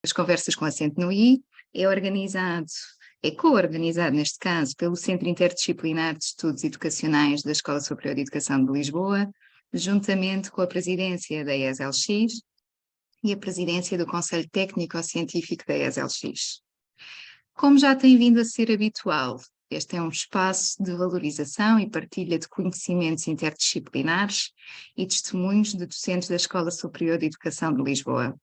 as conversas com acento no I, é co-organizado neste caso pelo Centro Interdisciplinar de Estudos Educacionais da Escola Superior de Educação de Lisboa, juntamente com a presidência da ESLX e a presidência do Conselho Técnico-Científico da ESLX. Como já tem vindo a ser habitual, este é um espaço de valorização e partilha de conhecimentos interdisciplinares e testemunhos de docentes da Escola Superior de Educação de Lisboa.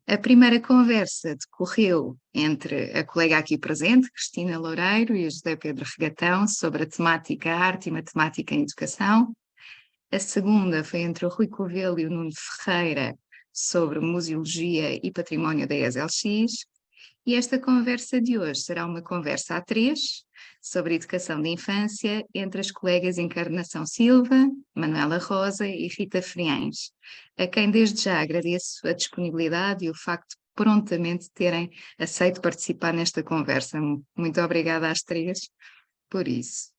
A primeira conversa decorreu entre a colega aqui presente, Cristina Loureiro, e o José Pedro Regatão, sobre a temática Arte e Matemática em Educação. A segunda foi entre o Rui Covelho e o Nuno Ferreira, sobre Museologia e Património da ESLX. E esta conversa de hoje será uma conversa a três, sobre educação de infância, entre as colegas Encarnação Silva, Manuela Rosa e Rita Friães, a quem desde já agradeço a disponibilidade e o facto de prontamente terem aceito participar nesta conversa. Muito obrigada às três por isso.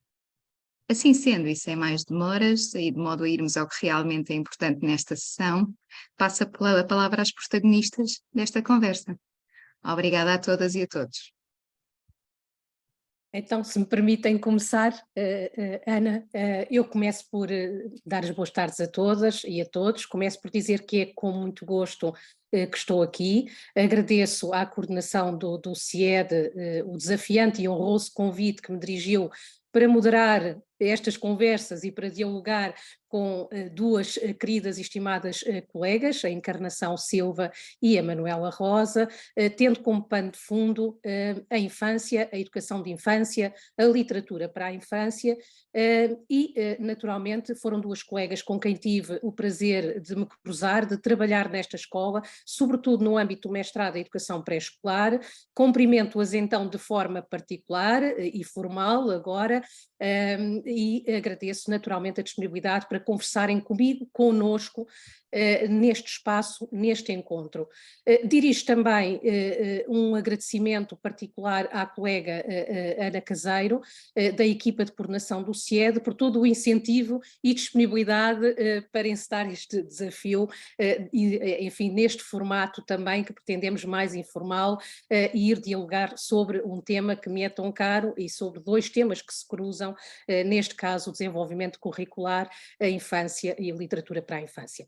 Assim sendo, e sem mais demoras, e de modo a irmos ao que realmente é importante nesta sessão, passo a palavra às protagonistas desta conversa. Obrigada a todas e a todos. Então, se me permitem começar, Ana, eu começo por dar as boas tardes a todas e a todos. Começo por dizer que é com muito gosto que estou aqui. Agradeço à coordenação do CIED o desafiante e honroso convite que me dirigiu para moderar estas conversas e para dialogar com duas queridas e estimadas colegas, a Encarnação Silva e a Manuela Rosa, tendo como pano de fundo a infância, a educação de infância, a literatura para a infância e, naturalmente, foram duas colegas com quem tive o prazer de me cruzar, de trabalhar nesta escola, sobretudo no âmbito do mestrado em educação pré-escolar. Cumprimento-as então de forma particular e formal agora, e agradeço naturalmente a disponibilidade para conversarem comigo, connosco, neste espaço, neste encontro. Dirijo também um agradecimento particular à colega Ana Caseiro, da equipa de coordenação do CIED, por todo o incentivo e disponibilidade para encetar este desafio, e, enfim, neste formato também que pretendemos mais informal, e ir dialogar sobre um tema que me é tão caro e sobre dois temas que se cruzam, neste caso o desenvolvimento curricular, a infância e a literatura para a infância.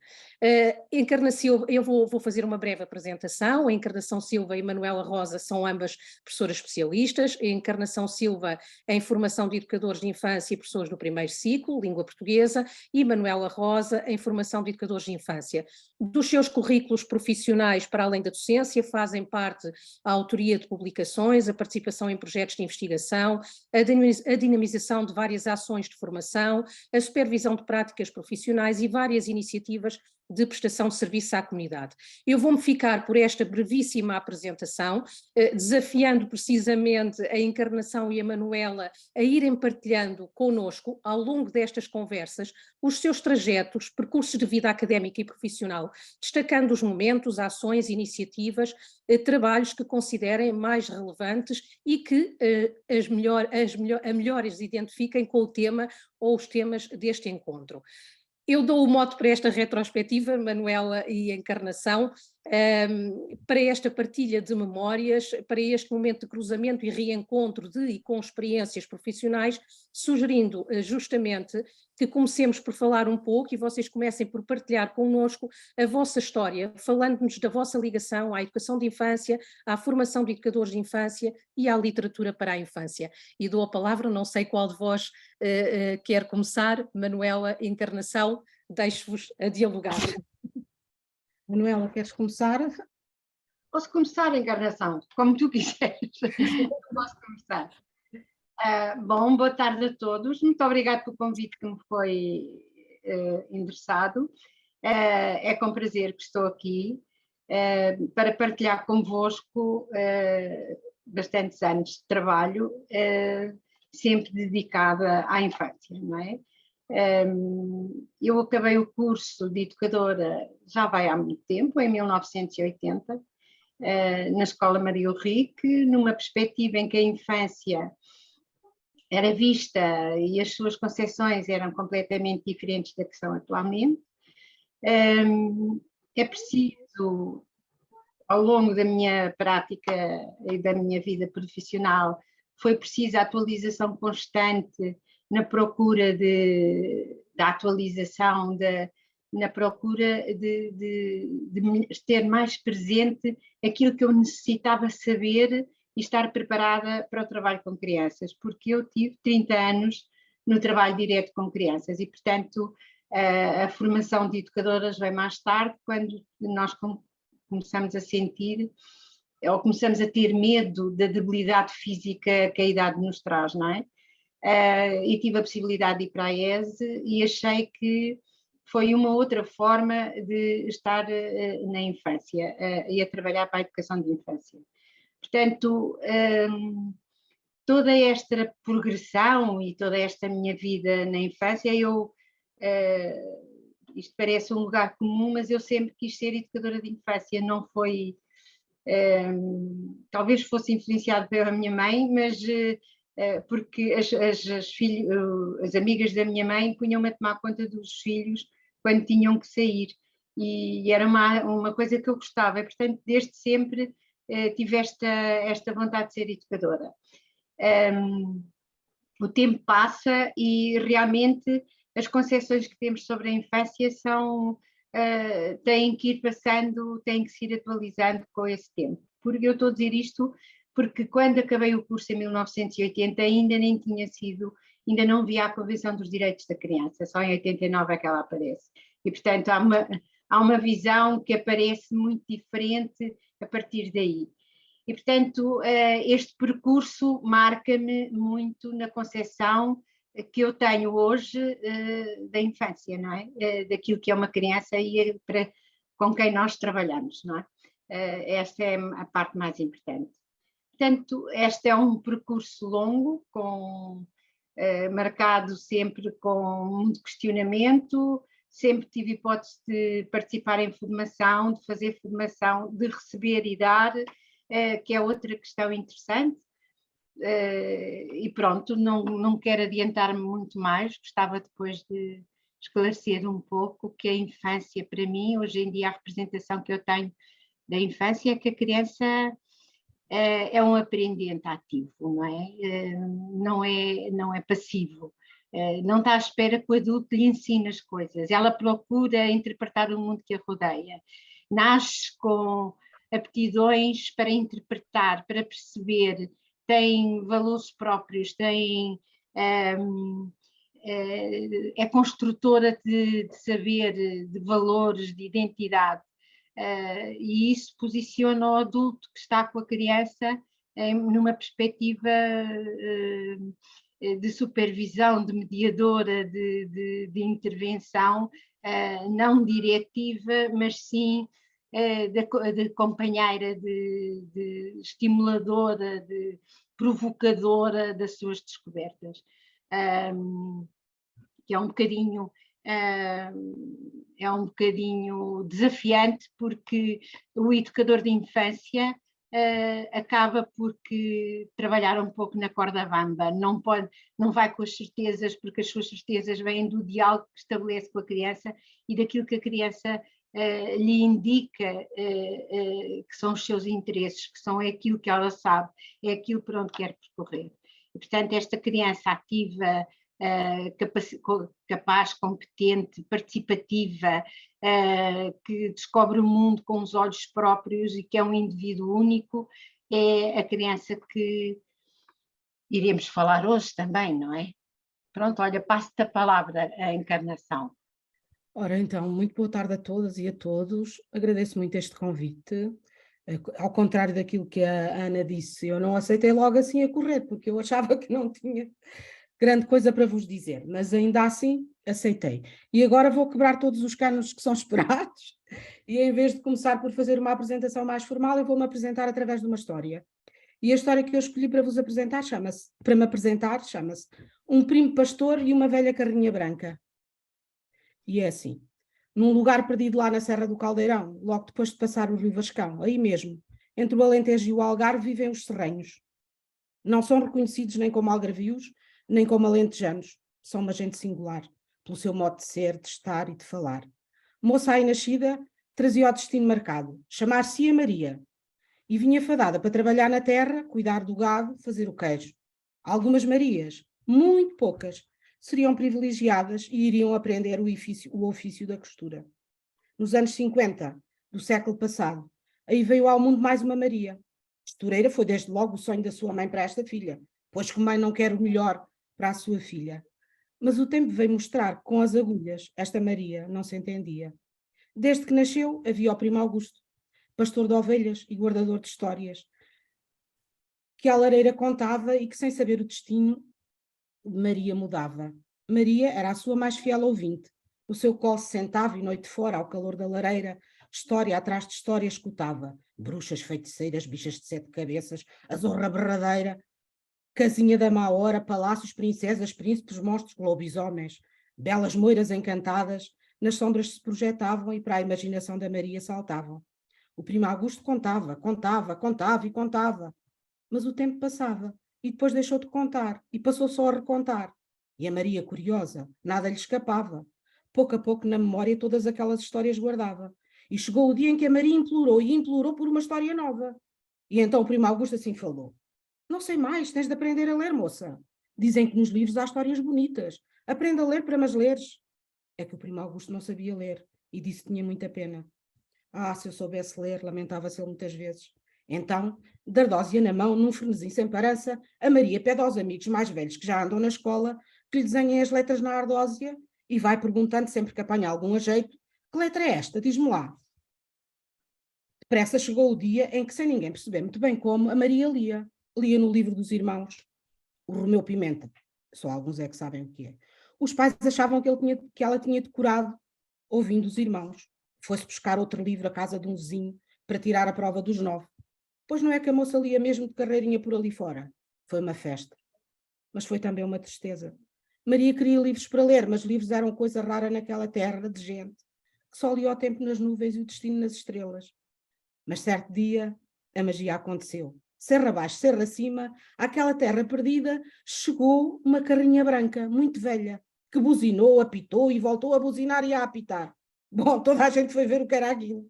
Encarnação, eu vou fazer uma breve apresentação. A Encarnação Silva e Manuela Rosa são ambas professoras especialistas. A Encarnação Silva em formação de educadores de infância e professores do primeiro ciclo, língua portuguesa, e Manuela Rosa em formação de educadores de infância. Dos seus currículos profissionais, para além da docência, fazem parte a autoria de publicações, a participação em projetos de investigação, a dinamização de várias ações de formação, a supervisão de práticas profissionais e várias iniciativas de prestação de serviço à comunidade. Eu vou-me ficar por esta brevíssima apresentação, desafiando precisamente a Encarnação e a Manuela a irem partilhando connosco, ao longo destas conversas, os seus trajetos, percursos de vida académica e profissional, destacando os momentos, ações, iniciativas, trabalhos que considerem mais relevantes e que a melhores identifiquem com o tema ou os temas deste encontro. Eu dou o mote para esta retrospectiva, Manuela e Encarnação, para esta partilha de memórias, para este momento de cruzamento e reencontro de e com experiências profissionais, sugerindo justamente que comecemos por falar um pouco e vocês comecem por partilhar connosco a vossa história, falando-nos da vossa ligação à educação de infância, à formação de educadores de infância e à literatura para a infância. E dou a palavra, não sei qual de vós quer começar, Manuela, Encarnação, deixo-vos a dialogar. Manuela, queres começar? Posso começar, Encarnação, como tu quiseres. Posso começar. Bom, boa tarde a todos. Muito obrigada pelo convite que me foi endereçado. É com prazer que estou aqui para partilhar convosco bastantes anos de trabalho, sempre dedicada à infância, não é? Eu acabei o curso de educadora já vai há muito tempo, em 1980, na Escola Maria Henrique, numa perspectiva em que a infância era vista e as suas concepções eram completamente diferentes da que são atualmente. É preciso ao longo da minha prática e da minha vida profissional, foi preciso a atualização constante na procura da atualização, na procura de ter mais presente aquilo que eu necessitava saber e estar preparada para o trabalho com crianças, porque eu tive 30 anos no trabalho direto com crianças e, portanto, a formação de educadoras vem mais tarde, quando nós começamos a sentir ou começamos a ter medo da debilidade física que a idade nos traz, não é? E tive a possibilidade de ir para a ESE e achei que foi uma outra forma de estar na infância e a trabalhar para a educação de infância. Portanto, toda esta progressão e toda esta minha vida na infância, isto parece um lugar comum, mas eu sempre quis ser educadora de infância, não foi, talvez fosse influenciado pela minha mãe, mas porque as amigas da minha mãe punham-me a tomar conta dos filhos quando tinham que sair, e era uma coisa que eu gostava, e, portanto, desde sempre tive esta vontade de ser educadora. O tempo passa e realmente as concepções que temos sobre a infância têm que ir passando, têm que se ir atualizando com esse tempo. Porque eu estou a dizer isto porque quando acabei o curso em 1980 ainda não havia a Convenção dos Direitos da Criança, só em 89 é que ela aparece. E, portanto, há uma visão que aparece muito diferente a partir daí. E, portanto, este percurso marca-me muito na concepção que eu tenho hoje da infância, não é? Daquilo que é uma criança e com quem nós trabalhamos, não é? Esta é a parte mais importante. Portanto, este é um percurso longo, marcado sempre com muito questionamento. Sempre tive hipótese de participar em formação, de fazer formação, de receber e dar, que é outra questão interessante. E pronto, não quero adiantar-me muito mais, gostava depois de esclarecer um pouco o que é a infância para mim. Hoje em dia a representação que eu tenho da infância é que a criança é um aprendente ativo, não é? Não é passivo. Não está à espera que o adulto lhe ensine as coisas, ela procura interpretar o mundo que a rodeia, nasce com aptidões para interpretar, para perceber, tem valores próprios, é construtora de saber, de valores, de identidade, e isso posiciona o adulto que está com a criança numa perspectiva de supervisão, de mediadora, de intervenção, não diretiva, mas sim de companheira, de estimuladora, de provocadora das suas descobertas, que é um bocadinho desafiante, porque o educador de infância acaba por trabalhar um pouco na corda bamba, não vai com as certezas, porque as suas certezas vêm do diálogo que estabelece com a criança e daquilo que a criança lhe indica que são os seus interesses, que são aquilo que ela sabe, é aquilo por onde quer percorrer. E, portanto, esta criança ativa, capaz, competente, participativa, que descobre o mundo com os olhos próprios e que é um indivíduo único, é a criança que iremos falar hoje também, não é? Pronto, olha, passo-te a palavra, a Encarnação. Ora, então, muito boa tarde a todas e a todos. Agradeço muito este convite. Ao contrário daquilo que a Ana disse, eu não aceitei logo assim a correr, porque eu achava que não tinha grande coisa para vos dizer, mas ainda assim aceitei. E agora vou quebrar todos os cânones que são esperados e em vez de começar por fazer uma apresentação mais formal, eu vou-me apresentar através de uma história. E a história que eu escolhi para vos apresentar chama-se Um Primo Pastor e uma Velha Carrinha Branca. E é assim, num lugar perdido lá na Serra do Caldeirão, logo depois de passar o Rio Vascão, aí mesmo, entre o Alentejo e o Algarve, vivem os serrenhos. Não são reconhecidos nem como algarvios, nem como alentejanos. São uma gente singular, pelo seu modo de ser, de estar e de falar. Moça aí nascida, trazia o destino marcado, chamar-se-ia Maria, e vinha fadada para trabalhar na terra, cuidar do gado, fazer o queijo. Algumas Marias, muito poucas, seriam privilegiadas e iriam aprender o ofício da costura. Nos anos 50 do século passado, aí veio ao mundo mais uma Maria. Costureira foi desde logo o sonho da sua mãe para esta filha, pois que mãe não quer o melhor para a sua filha. Mas o tempo veio mostrar que com as agulhas esta Maria não se entendia. Desde que nasceu havia o primo Augusto, pastor de ovelhas e guardador de histórias, que a lareira contava e que sem saber o destino de Maria mudava. Maria era a sua mais fiel ouvinte. No seu colo se sentava e noite fora, ao calor da lareira, história atrás de história escutava. Bruxas, feiticeiras, bichas de 7 cabeças, a zorra berradeira, casinha da má hora, palácios, princesas, príncipes, monstros, lobisomens, belas moiras encantadas, nas sombras se projetavam e para a imaginação da Maria saltavam. O primo Augusto contava, mas o tempo passava e depois deixou de contar e passou só a recontar. E a Maria, curiosa, nada lhe escapava. Pouco a pouco na memória todas aquelas histórias guardava. E chegou o dia em que a Maria implorou por uma história nova. E então o primo Augusto assim falou: não sei mais, tens de aprender a ler, moça. Dizem que nos livros há histórias bonitas. Aprenda a ler para mas leres. É que o primo Augusto não sabia ler e disse que tinha muita pena. Ah, se eu soubesse ler, lamentava-se ele muitas vezes. Então, de ardósia na mão, num frenesim sem parança, a Maria pede aos amigos mais velhos que já andam na escola que lhe desenhem as letras na ardósia e vai perguntando sempre que apanha algum ajeito: que letra é esta? Diz-me lá. Depressa chegou o dia em que, sem ninguém perceber muito bem como, a Maria lia. Lia no livro dos irmãos, o Romeu Pimenta. Só alguns é que sabem o que é. Os pais achavam que ela tinha decorado, ouvindo os irmãos. Foi-se buscar outro livro à casa de um vizinho para tirar a prova dos 9. Pois não é que a moça lia mesmo de carreirinha por ali fora. Foi uma festa. Mas foi também uma tristeza. Maria queria livros para ler, mas livros eram coisa rara naquela terra de gente, que só lia o tempo nas nuvens e o destino nas estrelas. Mas certo dia, a magia aconteceu. Serra abaixo, serra acima, àquela terra perdida, chegou uma carrinha branca, muito velha, que buzinou, apitou e voltou a buzinar e a apitar. Bom, toda a gente foi ver o que era aquilo.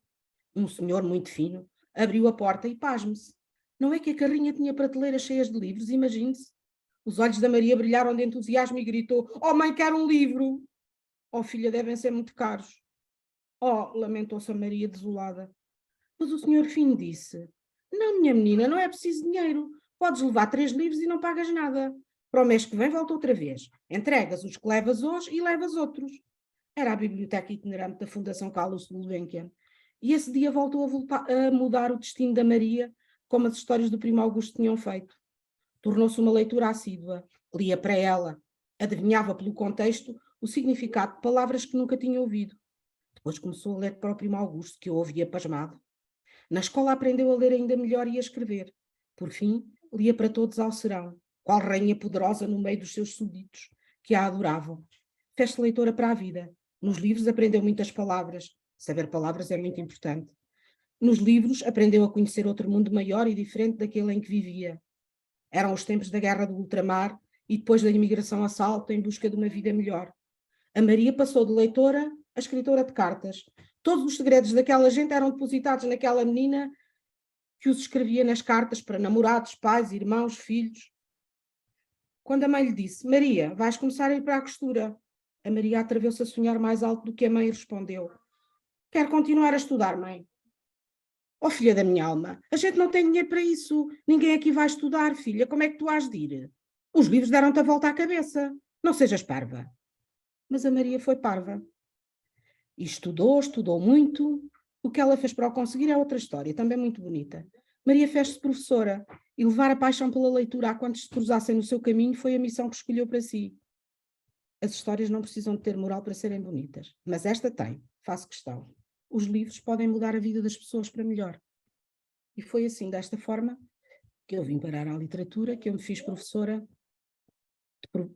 Um senhor muito fino abriu a porta e pasme-se. Não é que a carrinha tinha prateleiras cheias de livros, imagine-se. Os olhos da Maria brilharam de entusiasmo e gritou: oh mãe, quero um livro! Oh filha, devem ser muito caros. Oh, lamentou-se a Maria desolada. Mas o senhor fino disse: não, minha menina, não é preciso dinheiro. Podes levar 3 livros e não pagas nada. Para o mês que vem volta outra vez. Entregas os que levas hoje e levas outros. Era a biblioteca itinerante da Fundação Carlos Gulbenkian. E esse dia voltou a mudar o destino da Maria, como as histórias do primo Augusto tinham feito. Tornou-se uma leitura assídua. Lia para ela. Adivinhava pelo contexto o significado de palavras que nunca tinha ouvido. Depois começou a ler para o primo Augusto, que o ouvia pasmado. Na escola aprendeu a ler ainda melhor e a escrever. Por fim, lia para todos ao serão, qual rainha poderosa no meio dos seus súditos, que a adoravam. Fez-se leitora para a vida. Nos livros aprendeu muitas palavras. Saber palavras é muito importante. Nos livros aprendeu a conhecer outro mundo maior e diferente daquele em que vivia. Eram os tempos da guerra do ultramar e depois da imigração a Salto em busca de uma vida melhor. A Maria passou de leitora a escritora de cartas. Todos os segredos daquela gente eram depositados naquela menina que os escrevia nas cartas para namorados, pais, irmãos, filhos. Quando a mãe lhe disse: Maria, vais começar a ir para a costura, a Maria atreveu-se a sonhar mais alto do que a mãe respondeu: quero continuar a estudar, mãe. Oh, filha da minha alma, a gente não tem dinheiro para isso. Ninguém aqui vai estudar, filha. Como é que tu has de ir? Os livros deram-te a volta à cabeça. Não sejas parva. Mas a Maria foi parva. E estudou muito. O que ela fez para o conseguir é outra história, também muito bonita. Maria fez-se professora e levar a paixão pela leitura a quantos se cruzassem no seu caminho foi a missão que escolheu para si. As histórias não precisam de ter moral para serem bonitas, mas esta tem, faço questão. Os livros podem mudar a vida das pessoas para melhor. E foi assim, desta forma, que eu vim parar à literatura, que eu me fiz professora,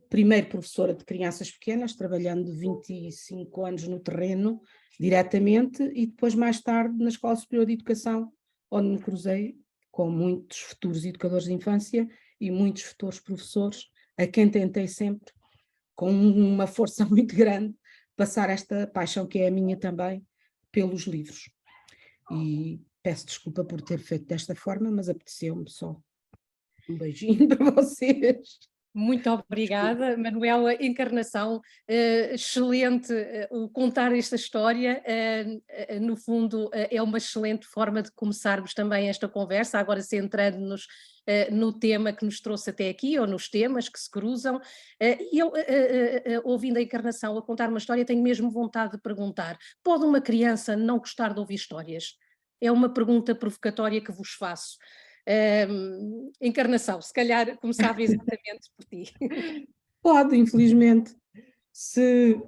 primeiro professora de crianças pequenas, trabalhando 25 anos no terreno, diretamente, e depois mais tarde na Escola Superior de Educação, onde me cruzei com muitos futuros educadores de infância e muitos futuros professores, a quem tentei sempre, com uma força muito grande, passar esta paixão que é a minha também, pelos livros. e peço desculpa por ter feito desta forma, mas apeteceu-me só. Um beijinho para vocês. Muito obrigada, Manuela Encarnação, excelente o contar esta história, no fundo é uma excelente forma de começarmos também esta conversa, agora centrando-nos no tema que nos trouxe até aqui, ou nos temas que se cruzam, e eu, ouvindo a Encarnação a contar uma história, tenho mesmo vontade de perguntar, pode uma criança não gostar de ouvir histórias? É uma pergunta provocatória que vos faço. Encarnação, se calhar começava exatamente por ti. Pode, infelizmente, se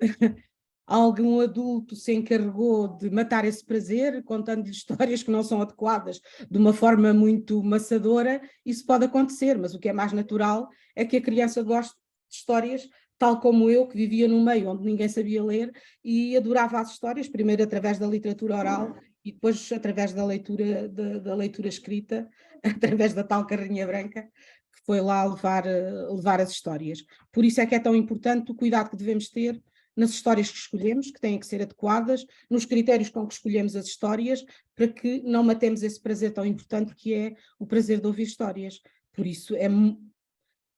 algum adulto se encarregou de matar esse prazer, contando-lhe histórias que não são adequadas de uma forma muito maçadora, isso pode acontecer, mas o que é mais natural é que a criança goste de histórias, tal como eu, que vivia num meio onde ninguém sabia ler e adorava as histórias, primeiro através da literatura oral e depois através da leitura escrita, através da tal carrinha branca, que foi lá levar as histórias. Por isso é que é tão importante o cuidado que devemos ter nas histórias que escolhemos, que têm que ser adequadas, nos critérios com que escolhemos as histórias, para que não matemos esse prazer tão importante que é o prazer de ouvir histórias. Por isso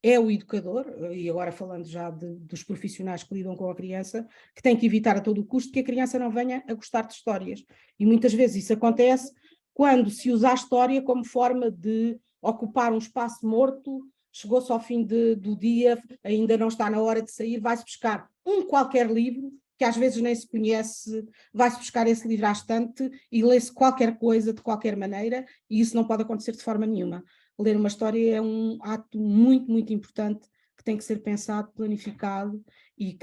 é o educador, e agora falando já dos profissionais que lidam com a criança, que tem que evitar a todo o custo que a criança não venha a gostar de histórias. E muitas vezes isso acontece quando se usa a história como forma de ocupar um espaço morto, chegou-se ao fim do dia, ainda não está na hora de sair, vai-se buscar um qualquer livro, que às vezes nem se conhece, vai-se buscar esse livro à estante e lê-se qualquer coisa de qualquer maneira, e isso não pode acontecer de forma nenhuma. Ler uma história é um ato muito, muito importante, que tem que ser pensado, planificado, e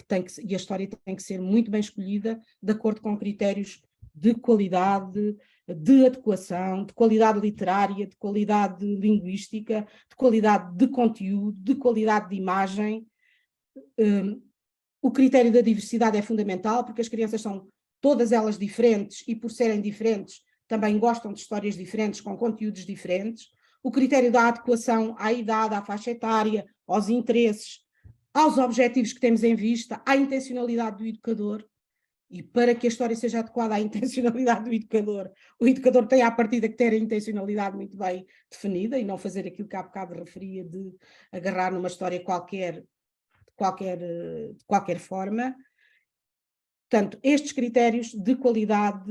a história tem que ser muito bem escolhida, de acordo com critérios de qualidade, de adequação, de qualidade literária, de qualidade linguística, de qualidade de conteúdo, de qualidade de imagem. O critério da diversidade é fundamental, porque as crianças são todas elas diferentes e, por serem diferentes, também gostam de histórias diferentes, com conteúdos diferentes. O critério da adequação à idade, à faixa etária, aos interesses, aos objetivos que temos em vista, à intencionalidade do educador. E para que a história seja adequada à intencionalidade do educador, o educador tem à partida que ter a intencionalidade muito bem definida e não fazer aquilo que há bocado referia de agarrar numa história qualquer, de qualquer forma. Portanto, estes critérios de qualidade,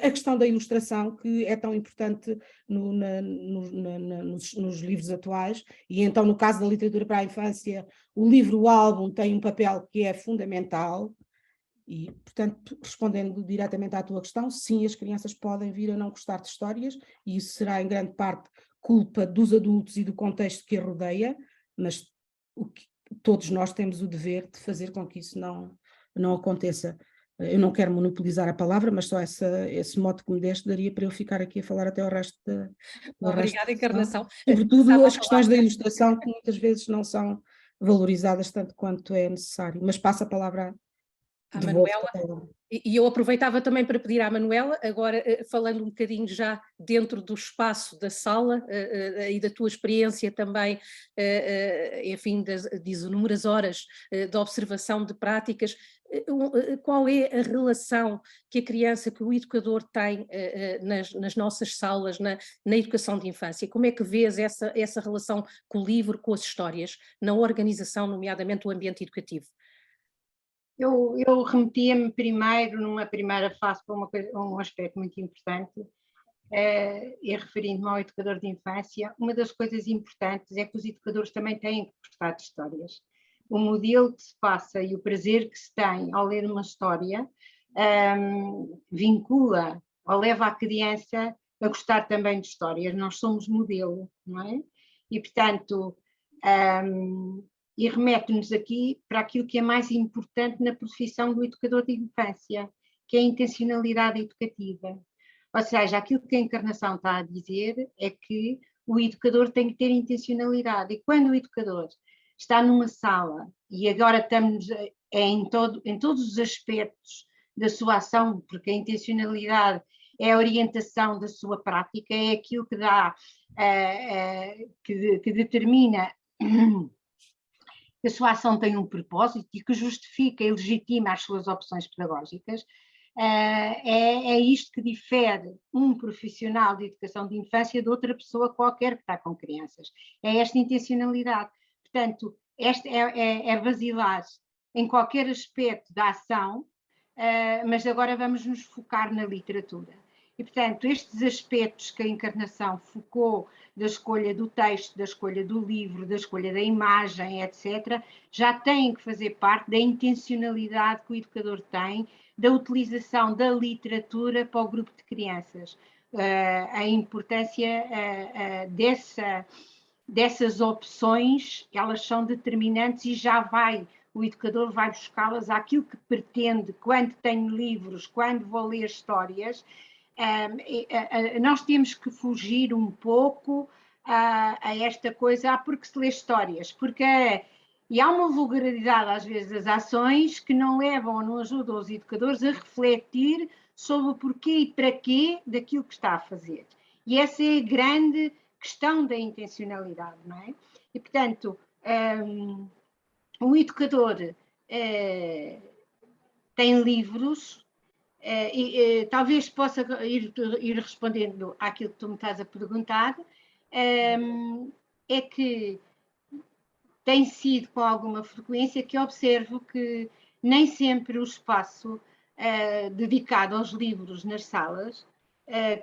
a questão da ilustração, que é tão importante nos livros atuais, e então no caso da literatura para a infância, o livro-álbum tem um papel que é fundamental. E, portanto, respondendo diretamente à tua questão, sim, as crianças podem vir a não gostar de histórias, e isso será em grande parte culpa dos adultos e do contexto que a rodeia, mas todos nós temos o dever de fazer com que isso não aconteça. Eu não quero monopolizar a palavra, mas só esse mote que me deste daria para eu ficar aqui a falar até o resto da... Obrigada, Encarnação. Sobretudo as questões da ilustração, que muitas vezes não são valorizadas tanto quanto é necessário. Mas passo a palavra à Manuela, e eu aproveitava também para pedir à Manuela, agora falando um bocadinho já dentro do espaço da sala e da tua experiência também, enfim, de inúmeras horas de observação de práticas, qual é a relação que a criança, que o educador tem nas nossas salas, na educação de infância? Como é que vês essa relação com o livro, com as histórias, na organização, nomeadamente o ambiente educativo? Eu remetia-me primeiro, numa primeira fase, para um aspecto muito importante, e referindo-me ao educador de infância, uma das coisas importantes é que os educadores também têm que gostar de histórias. O modelo que se passa e o prazer que se tem ao ler uma história vincula ou leva a criança a gostar também de histórias. Nós somos modelo, não é? E, portanto... e remete-nos aqui para aquilo que é mais importante na profissão do educador de infância, que é a intencionalidade educativa. Ou seja, aquilo que a Encarnação está a dizer é que o educador tem que ter intencionalidade, e quando o educador está numa sala, e agora estamos em todos os aspectos da sua ação, porque a intencionalidade é a orientação da sua prática, é aquilo que dá, que determina que a sua ação tem um propósito e que justifica e legitima as suas opções pedagógicas. É isto que difere um profissional de educação de infância de outra pessoa qualquer que está com crianças. É esta intencionalidade. Portanto, este é basilar em qualquer aspecto da ação, mas agora vamos nos focar na literatura. E, portanto, estes aspectos que a Encarnação focou, da escolha do texto, da escolha do livro, da escolha da imagem, etc., já têm que fazer parte da intencionalidade que o educador tem, da utilização da literatura para o grupo de crianças. A importância dessas opções, elas são determinantes e o educador vai buscá-las àquilo que pretende, quando tenho livros, quando vou ler histórias. Nós temos que fugir um pouco a esta coisa, porque se lê histórias, e há uma vulgaridade às vezes das ações que não levam ou não ajudam os educadores a refletir sobre o porquê e para quê daquilo que está a fazer. E essa é a grande questão da intencionalidade, não é? E, portanto, o educador tem livros, talvez possa ir respondendo àquilo que tu me estás a perguntar, é que tem sido com alguma frequência que observo que nem sempre o espaço dedicado aos livros nas salas,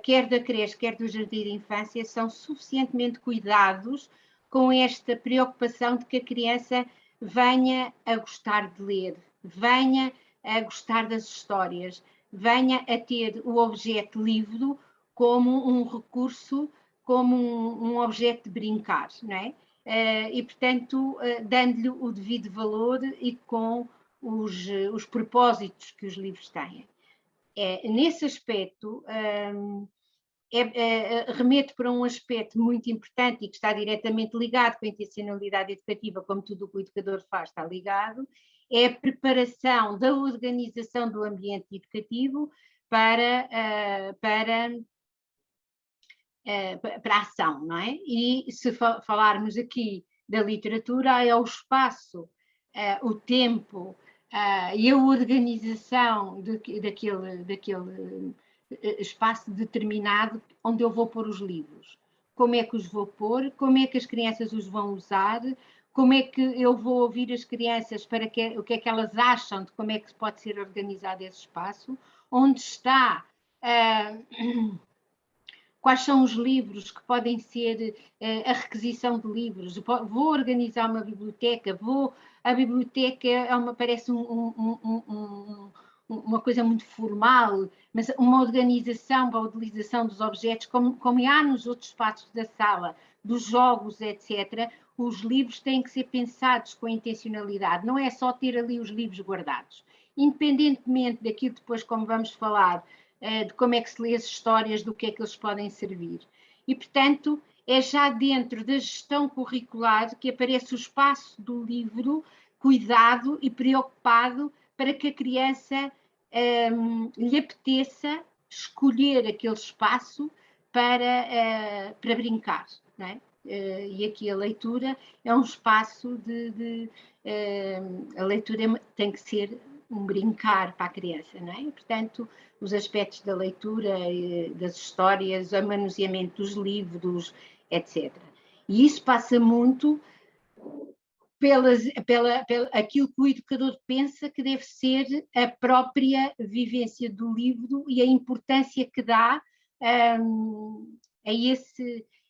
quer da creche, quer do jardim de infância, são suficientemente cuidados com esta preocupação de que a criança venha a gostar de ler, venha a gostar das histórias, venha a ter o objeto livro como um recurso, como um objeto de brincar, não é? E, portanto, dando-lhe o devido valor e com os propósitos que os livros têm. Nesse aspecto, remeto para um aspecto muito importante e que está diretamente ligado com a intencionalidade educativa, como tudo o que o educador faz está ligado, é a preparação da organização do ambiente educativo para a ação, não é? E se falarmos aqui da literatura, é o espaço, o tempo e a organização daquele espaço determinado onde eu vou pôr os livros. Como é que os vou pôr? Como é que as crianças os vão usar? Como é que eu vou ouvir as crianças o que é que elas acham de como é que pode ser organizado esse espaço? Onde está... quais são os livros que podem ser a requisição de livros? Vou organizar uma biblioteca, a biblioteca parece uma coisa muito formal, mas uma organização para a utilização dos objetos, como há nos outros espaços da sala, dos jogos, etc., os livros têm que ser pensados com intencionalidade, não é só ter ali os livros guardados. Independentemente daquilo depois, como vamos falar, de como é que se lê as histórias, do que é que eles podem servir. E, portanto, é já dentro da gestão curricular que aparece o espaço do livro cuidado e preocupado para que a criança lhe apeteça escolher aquele espaço para brincar, não é? E aqui a leitura é um espaço a leitura tem que ser um brincar para a criança, não é? E, portanto, os aspectos da leitura, das histórias, o manuseamento dos livros, etc. E isso passa muito aquilo que o educador pensa que deve ser a própria vivência do livro e a importância que dá a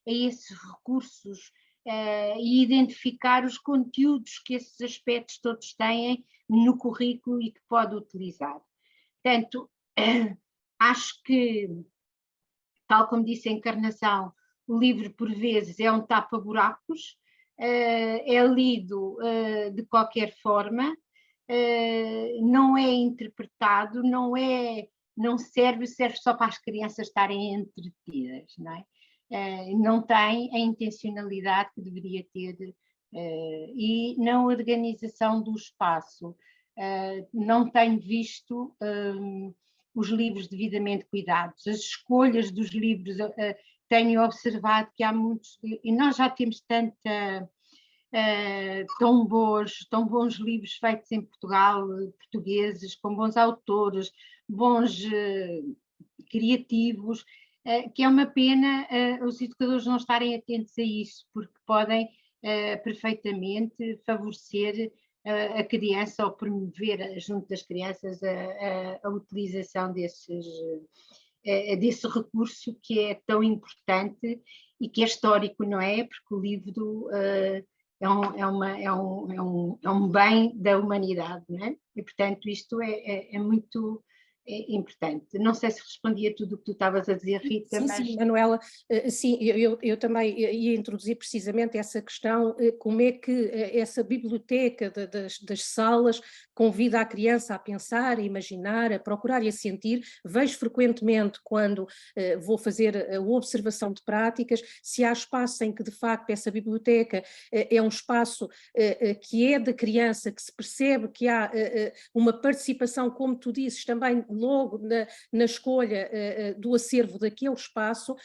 esses recursos e identificar os conteúdos que esses aspectos todos têm no currículo e que pode utilizar. Portanto, acho que, tal como disse a Encarnação, o livro por vezes é um tapa-buracos, é lido de qualquer forma, não é interpretado, não serve só para as crianças estarem entretidas, não é? Não tem a intencionalidade que deveria ter e na organização do espaço. Não tenho visto os livros devidamente cuidados, as escolhas dos livros, tenho observado que há muitos, e nós já temos tão bons livros feitos em Portugal, portugueses, com bons autores, bons criativos, que é uma pena os educadores não estarem atentos a isso, porque podem perfeitamente favorecer a criança ou promover junto das crianças a utilização desse recurso que é tão importante e que é histórico, não é? Porque o livro é um bem da humanidade, não é? E, portanto, isto é muito importante. Não sei se respondi a tudo o que tu estavas a dizer, Rita, sim, mas... Sim, Manuela, sim, eu também ia introduzir precisamente essa questão, como é que essa biblioteca das salas convida a criança a pensar, a imaginar, a procurar e a sentir. Vejo frequentemente quando vou fazer a observação de práticas, se há espaço em que de facto essa biblioteca é um espaço que é da criança, que se percebe que há uma participação, como tu dizes, também logo na escolha do acervo daquele espaço,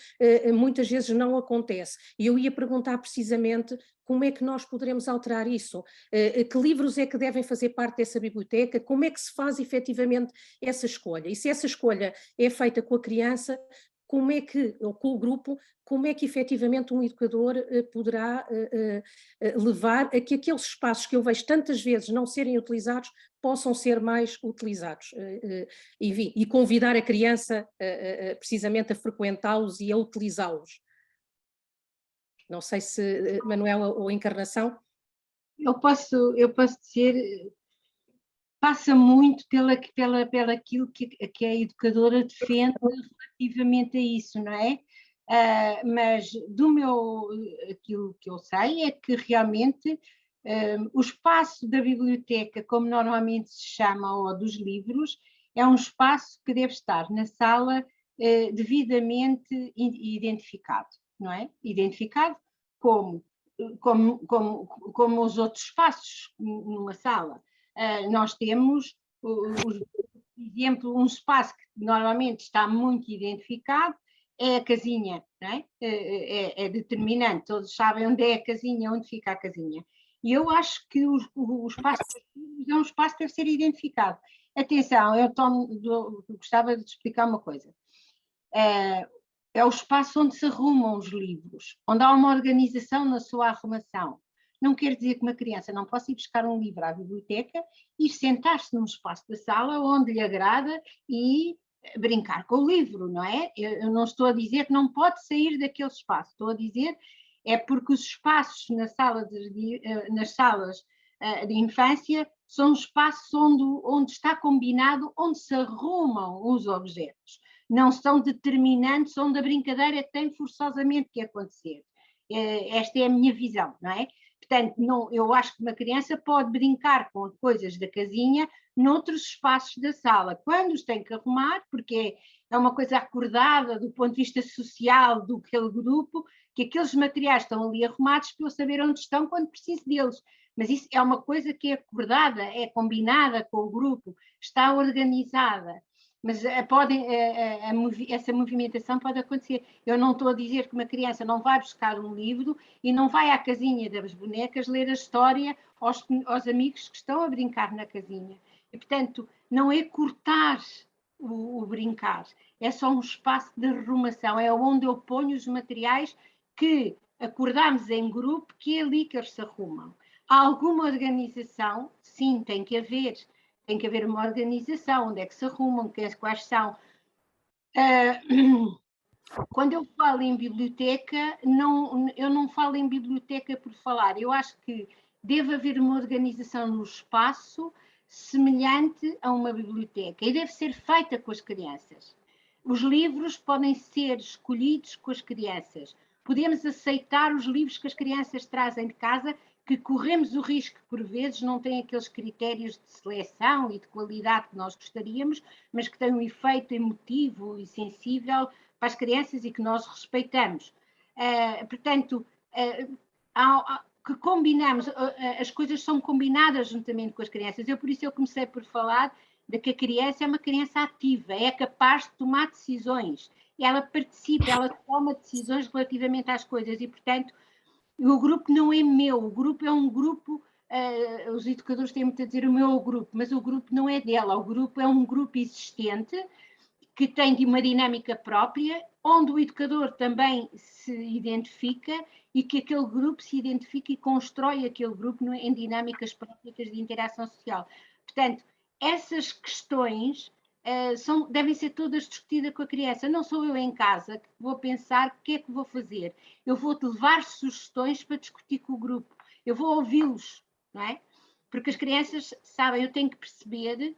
muitas vezes não acontece. E eu ia perguntar precisamente como é que nós poderemos alterar isso, que livros é que devem fazer parte dessa biblioteca, como é que se faz efetivamente essa escolha, e se essa escolha é feita com a criança, como é que, ou com o grupo, como é que efetivamente um educador poderá levar a que aqueles espaços que eu vejo tantas vezes não serem utilizados possam ser mais utilizados e convidar a criança precisamente a frequentá-los e a utilizá-los. Não sei se Manuela ou Encarnação. Eu posso dizer, passa muito pela aquilo que a educadora defende relativamente a isso, não é? Mas aquilo que eu sei é que realmente o espaço da biblioteca, como normalmente se chama, ou dos livros, é um espaço que deve estar na sala devidamente identificado, não é? Identificado como os outros espaços numa sala. Nós temos, por exemplo, um espaço que normalmente está muito identificado, é a casinha, não é? É determinante, todos sabem onde é a casinha, onde fica a casinha. E eu acho que o espaço é um espaço que deve ser identificado. Atenção, eu gostava de explicar uma coisa. É o espaço onde se arrumam os livros, onde há uma organização na sua arrumação. Não quer dizer que uma criança não possa ir buscar um livro à biblioteca e sentar-se num espaço da sala onde lhe agrada e brincar com o livro, não é? Eu não estou a dizer que não pode sair daquele espaço, estou a dizer é porque os espaços nas salas de infância são espaços onde está combinado, onde se arrumam os objetos. Não são determinantes, onde a brincadeira tem forçosamente que acontecer. Esta é a minha visão, não é? Portanto, eu acho que uma criança pode brincar com coisas da casinha noutros espaços da sala, quando os tem que arrumar, porque é uma coisa acordada do ponto de vista social do aquele grupo, que aqueles materiais estão ali arrumados para eu saber onde estão quando preciso deles. Mas isso é uma coisa que é acordada, é combinada com o grupo, está organizada. Mas essa movimentação pode acontecer. Eu não estou a dizer que uma criança não vai buscar um livro e não vai à casinha das bonecas ler a história aos amigos que estão a brincar na casinha. E, portanto, não é cortar o brincar, é só um espaço de arrumação, é onde eu ponho os materiais que acordamos em grupo, que é ali que eles se arrumam. Há alguma organização? Sim, tem que haver. Tem que haver uma organização, onde é que se arrumam, quais são. Quando eu falo em biblioteca, eu não falo em biblioteca por falar. Eu acho que deve haver uma organização no espaço semelhante a uma biblioteca e deve ser feita com as crianças. Os livros podem ser escolhidos com as crianças. Podemos aceitar os livros que as crianças trazem de casa, que corremos o risco, por vezes, não têm aqueles critérios de seleção e de qualidade que nós gostaríamos, mas que têm um efeito emotivo e sensível para as crianças e que nós respeitamos. Portanto, que combinamos, as coisas são combinadas juntamente com as crianças. Por isso eu comecei por falar de que a criança é uma criança ativa, é capaz de tomar decisões, ela participa, ela toma decisões relativamente às coisas e, portanto, o grupo não é meu, o grupo é um grupo os educadores têm muito a dizer o meu grupo, mas o grupo não é dela, o grupo é um grupo existente que tem de uma dinâmica própria, onde o educador também se identifica e que aquele grupo se identifica e constrói aquele grupo em dinâmicas práticas de interação social. Portanto, essas questões devem ser todas discutidas com a criança. Não sou eu em casa que vou pensar o que é que vou fazer. Eu vou-te levar sugestões para discutir com o grupo. Eu vou ouvi-los, não é? Porque as crianças sabem, eu tenho que perceber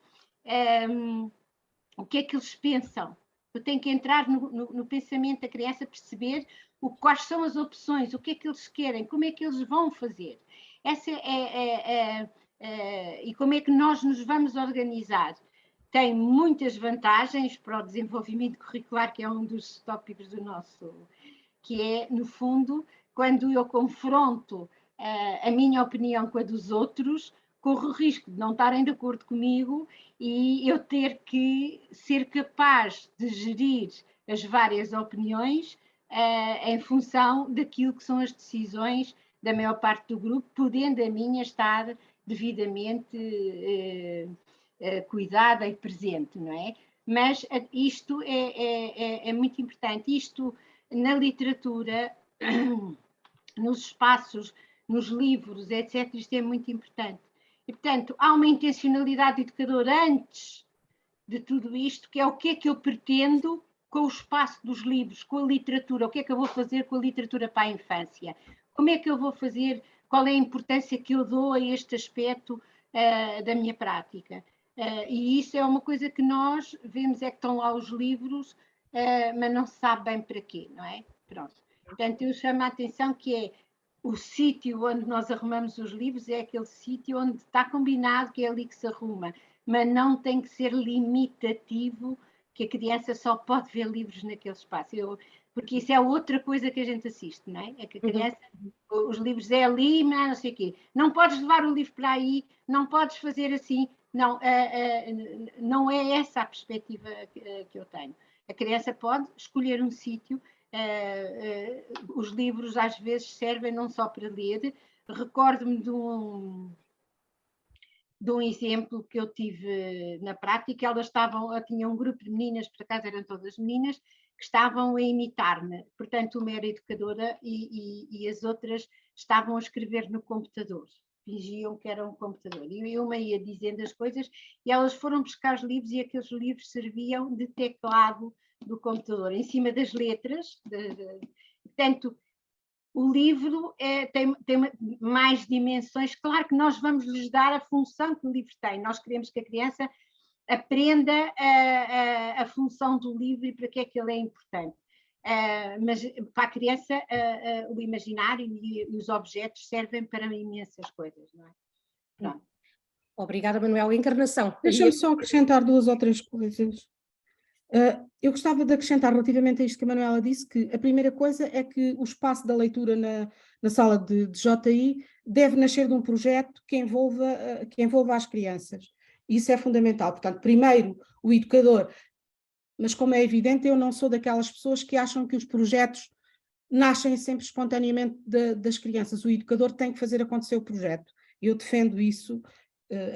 o que é que eles pensam. Eu tenho que entrar no pensamento da criança, perceber quais são as opções, o que é que eles querem, como é que eles vão fazer. Essa e como é que nós nos vamos organizar. Tem muitas vantagens para o desenvolvimento curricular, que é um dos tópicos do nosso, que é, no fundo, quando eu confronto a minha opinião com a dos outros, corro o risco de não estarem de acordo comigo e eu ter que ser capaz de gerir as várias opiniões em função daquilo que são as decisões da maior parte do grupo, podendo a minha estar devidamente cuidada e presente, não é? Mas isto é muito importante. Isto na literatura, nos espaços, nos livros, etc., isto é muito importante. E, portanto, há uma intencionalidade educadora antes de tudo isto, que é o que é que eu pretendo com o espaço dos livros, com a literatura, o que é que eu vou fazer com a literatura para a infância, como é que eu vou fazer, qual é a importância que eu dou a este aspecto da minha prática. E isso é uma coisa que nós vemos, é que estão lá os livros, mas não se sabe bem para quê, não é? Pronto. Portanto, eu chamo a atenção que é o sítio onde nós arrumamos os livros, é aquele sítio onde está combinado que é ali que se arruma, mas não tem que ser limitativo, que a criança só pode ver livros naquele espaço. Porque isso é outra coisa que a gente assiste, não é? É que a criança, os livros é ali, mas não sei o quê. Não podes levar o livro para aí, não podes fazer assim. Não, não é essa a perspectiva que eu tenho. A criança pode escolher um sítio. Os livros às vezes servem não só para ler. Recordo-me de um exemplo que eu tive na prática. Elas tinha um grupo de meninas, por acaso eram todas meninas, que estavam a imitar-me. Portanto, uma era educadora e as outras estavam a escrever no computador. Fingiam que era um computador. E uma ia dizendo as coisas e elas foram buscar os livros e aqueles livros serviam de teclado do computador, em cima das letras. Portanto, o livro tem mais dimensões. Claro que nós vamos lhes dar a função que o livro tem. Nós queremos que a criança aprenda a função do livro e para que é que ele é importante. Mas para a criança o imaginário e os objetos servem para imensas coisas, não é? Pronto. Obrigada, Manuel. Encarnação. Deixa-me só acrescentar 2 ou 3 coisas. Eu gostava de acrescentar relativamente a isto que a Manuela disse, que a primeira coisa é que o espaço da leitura na sala de JI deve nascer de um projeto que envolva as crianças. Isso é fundamental. Portanto, primeiro o educador, mas como é evidente, eu não sou daquelas pessoas que acham que os projetos nascem sempre espontaneamente das crianças. O educador tem que fazer acontecer o projeto. Eu defendo isso,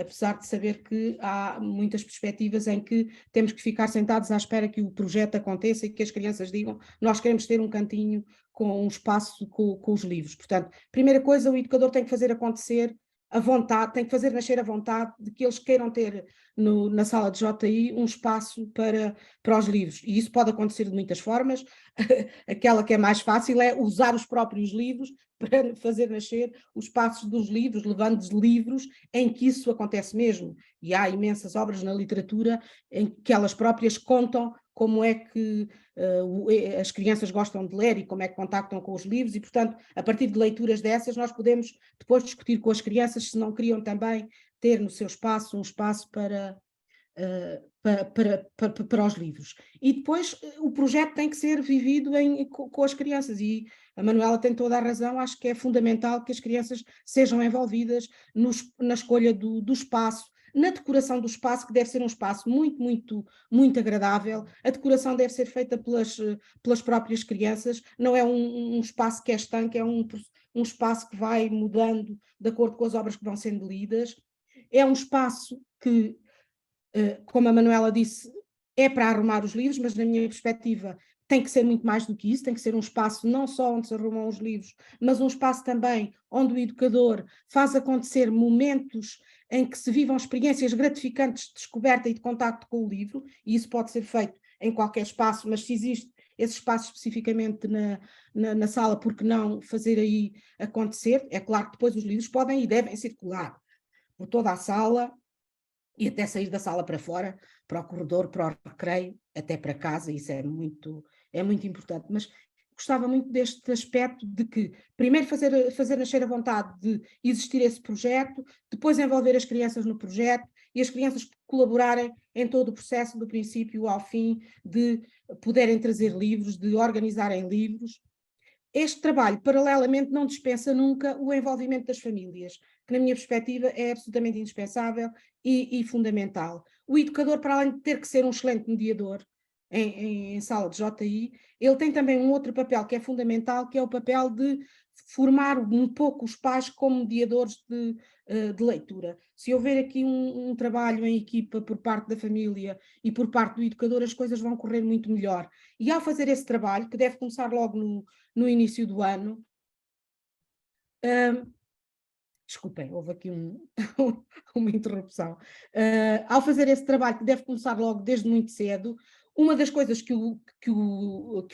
apesar de saber que há muitas perspectivas em que temos que ficar sentados à espera que o projeto aconteça e que as crianças digam: nós queremos ter um cantinho com um espaço com os livros. Portanto, primeira coisa, o educador tem que fazer acontecer a vontade, tem que fazer nascer a vontade de que eles queiram ter na sala de JI um espaço para os livros. E isso pode acontecer de muitas formas. Aquela que é mais fácil é usar os próprios livros para fazer nascer os espaços dos livros, levando livros em que isso acontece mesmo. E há imensas obras na literatura em que elas próprias contam como é que as crianças gostam de ler e como é que contactam com os livros e, portanto, a partir de leituras dessas, nós podemos depois discutir com as crianças se não queriam também ter no seu espaço um espaço para os livros. E depois o projeto tem que ser vivido com as crianças e a Manuela tem toda a razão, acho que é fundamental que as crianças sejam envolvidas na escolha do espaço, na decoração do espaço, que deve ser um espaço muito, muito, muito agradável. A decoração deve ser feita pelas próprias crianças, não é um espaço que é estanque, é um um espaço que vai mudando de acordo com as obras que vão sendo lidas. É um espaço que, como a Manuela disse, é para arrumar os livros, mas na minha perspectiva tem que ser muito mais do que isso, tem que ser um espaço não só onde se arrumam os livros, mas um espaço também onde o educador faz acontecer momentos em que se vivam experiências gratificantes de descoberta e de contacto com o livro, e isso pode ser feito em qualquer espaço, mas se existe esse espaço especificamente na sala, por que não fazer aí acontecer? É claro que depois os livros podem e devem circular por toda a sala, e até sair da sala para fora, para o corredor, para o recreio, até para casa, isso é muito importante. Mas gostava muito deste aspecto de que, primeiro, fazer nascer a vontade de existir esse projeto, depois envolver as crianças no projeto e as crianças colaborarem em todo o processo, do princípio ao fim, de poderem trazer livros, de organizarem livros. Este trabalho, paralelamente, não dispensa nunca o envolvimento das famílias, que na minha perspectiva é absolutamente indispensável e fundamental. O educador, para além de ter que ser um excelente mediador em sala de JI, ele tem também um outro papel que é fundamental, que é o papel de formar um pouco os pais como mediadores de leitura. Se houver aqui um trabalho em equipa por parte da família e por parte do educador, as coisas vão correr muito melhor. E ao fazer esse trabalho, que deve começar logo no início do ano, desculpem, houve aqui uma interrupção. Ao fazer esse trabalho, que deve começar logo desde muito cedo, uma das coisas que o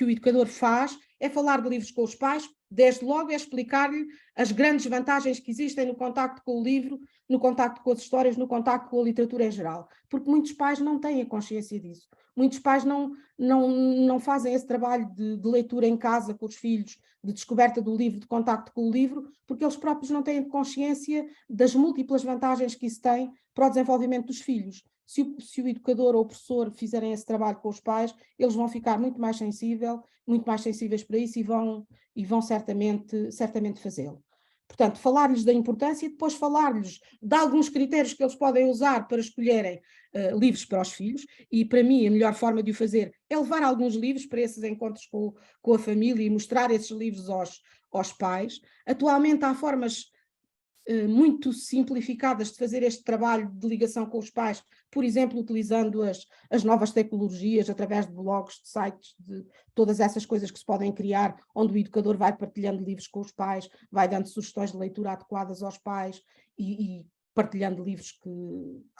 educador faz é falar de livros com os pais, desde logo é explicar-lhe as grandes vantagens que existem no contacto com o livro, no contacto com as histórias, no contacto com a literatura em geral, porque muitos pais não têm a consciência disso. Muitos pais não fazem esse trabalho de leitura em casa com os filhos, de descoberta do livro, de contacto com o livro, porque eles próprios não têm consciência das múltiplas vantagens que isso tem para o desenvolvimento dos filhos. Se o educador ou o professor fizerem esse trabalho com os pais, eles vão ficar muito mais sensíveis para isso e vão certamente fazê-lo. Portanto, falar-lhes da importância e depois falar-lhes de alguns critérios que eles podem usar para escolherem livros para os filhos, e para mim a melhor forma de o fazer é levar alguns livros para esses encontros com a família e mostrar esses livros aos pais. Atualmente há formas muito simplificadas de fazer este trabalho de ligação com os pais, por exemplo, utilizando as novas tecnologias, através de blogs, de sites, de todas essas coisas que se podem criar, onde o educador vai partilhando livros com os pais, vai dando sugestões de leitura adequadas aos pais e partilhando livros que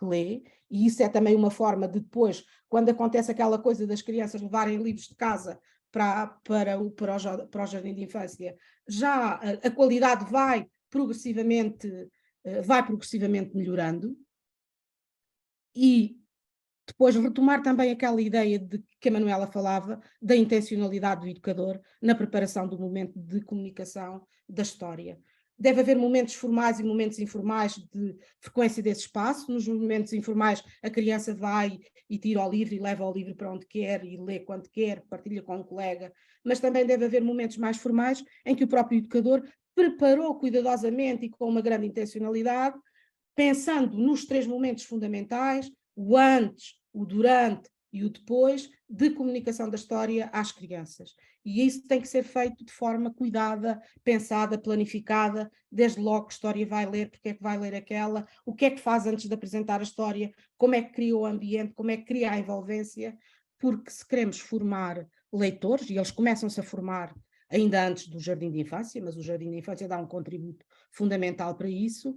lê, e isso é também uma forma de depois, quando acontece aquela coisa das crianças levarem livros de casa para o jardim de infância, já a qualidade vai progressivamente melhorando, e depois retomar também aquela ideia de que a Manuela falava, da intencionalidade do educador na preparação do momento de comunicação da história. Deve haver momentos formais e momentos informais de frequência desse espaço. Nos momentos informais a criança vai e tira o livro e leva o livro para onde quer e lê quando quer, partilha com um colega, mas também deve haver momentos mais formais em que o próprio educador preparou cuidadosamente e com uma grande intencionalidade, pensando nos 3 momentos fundamentais, o antes, o durante e o depois, de comunicação da história às crianças. E isso tem que ser feito de forma cuidada, pensada, planificada, desde logo que história vai ler, porque é que vai ler aquela, o que é que faz antes de apresentar a história, como é que cria o ambiente, como é que cria a envolvência, porque se queremos formar leitores, e eles começam-se a formar ainda antes do jardim de infância, mas o jardim de infância dá um contributo fundamental para isso,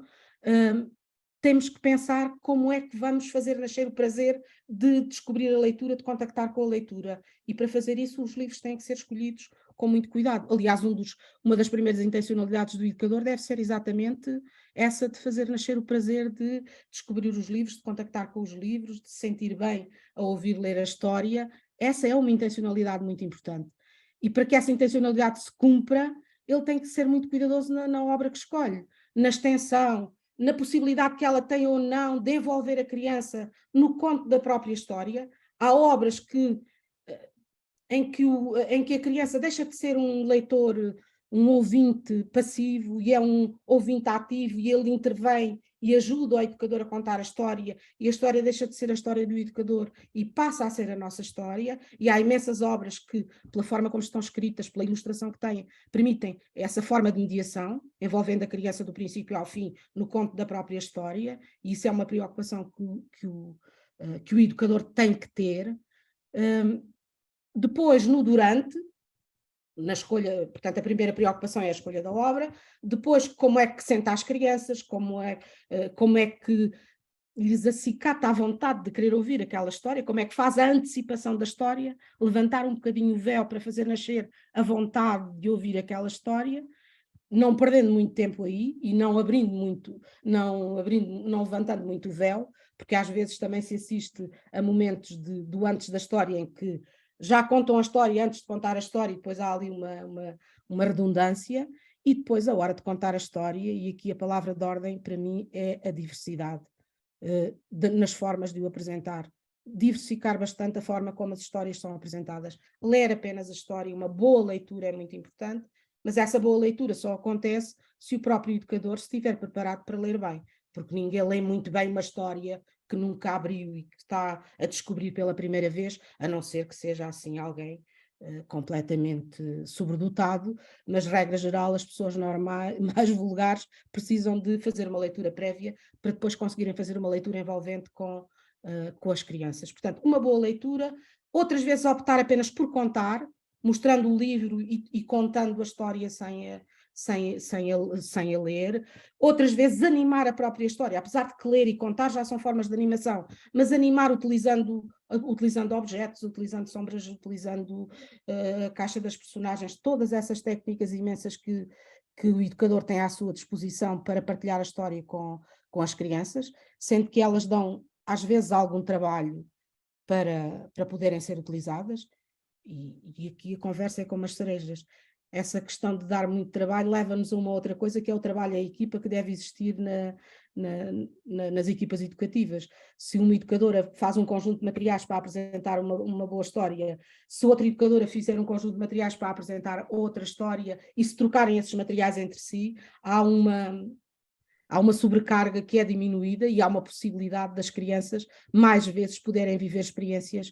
temos que pensar como é que vamos fazer nascer o prazer de descobrir a leitura, de contactar com a leitura, e para fazer isso os livros têm que ser escolhidos com muito cuidado. Aliás, uma das primeiras intencionalidades do educador deve ser exatamente essa, de fazer nascer o prazer de descobrir os livros, de contactar com os livros, de se sentir bem a ouvir ler a história. Essa é uma intencionalidade muito importante. E para que essa intencionalidade se cumpra, ele tem que ser muito cuidadoso na obra que escolhe, na extensão, na possibilidade que ela tem ou não de envolver a criança no conto da própria história. Há obras em que a criança deixa de ser um leitor, um ouvinte passivo, e é um ouvinte ativo, e ele intervém e ajuda o educador a contar a história, e a história deixa de ser a história do educador e passa a ser a nossa história, e há imensas obras que, pela forma como estão escritas, pela ilustração que têm, permitem essa forma de mediação, envolvendo a criança do princípio ao fim, no conto da própria história, e isso é uma preocupação que o educador tem que ter. Depois, no durante, na escolha, portanto, a primeira preocupação é a escolha da obra, depois como é que senta as crianças, como é que lhes acicata a vontade de querer ouvir aquela história, como é que faz a antecipação da história, levantar um bocadinho o véu para fazer nascer a vontade de ouvir aquela história, não perdendo muito tempo aí e não levantando muito o véu, porque às vezes também se assiste a momentos do antes da história em que já contam a história antes de contar a história e depois há ali uma redundância, e depois a hora de contar a história, e aqui a palavra de ordem para mim é a diversidade nas formas de o apresentar. Diversificar bastante a forma como as histórias são apresentadas. Ler apenas a história, uma boa leitura é muito importante, mas essa boa leitura só acontece se o próprio educador estiver preparado para ler bem, porque ninguém lê muito bem uma história que nunca abriu e que está a descobrir pela primeira vez, a não ser que seja assim alguém completamente sobredotado, mas regra geral as pessoas normais, mais vulgares, precisam de fazer uma leitura prévia para depois conseguirem fazer uma leitura envolvente com as crianças. Portanto, uma boa leitura, outras vezes optar apenas por contar, mostrando o livro e contando a história sem a ler, outras vezes animar a própria história, apesar de que ler e contar já são formas de animação, mas animar utilizando objetos, utilizando sombras, utilizando a caixa das personagens, todas essas técnicas imensas que o educador tem à sua disposição para partilhar a história com as crianças, sendo que elas dão às vezes algum trabalho para poderem ser utilizadas, e aqui a conversa é como as cerejas. Essa questão de dar muito trabalho leva-nos a uma outra coisa, que é o trabalho em equipa que deve existir nas equipas educativas. Se uma educadora faz um conjunto de materiais para apresentar uma boa história, se outra educadora fizer um conjunto de materiais para apresentar outra história, e se trocarem esses materiais entre si, há uma sobrecarga que é diminuída e há uma possibilidade das crianças mais vezes poderem viver experiências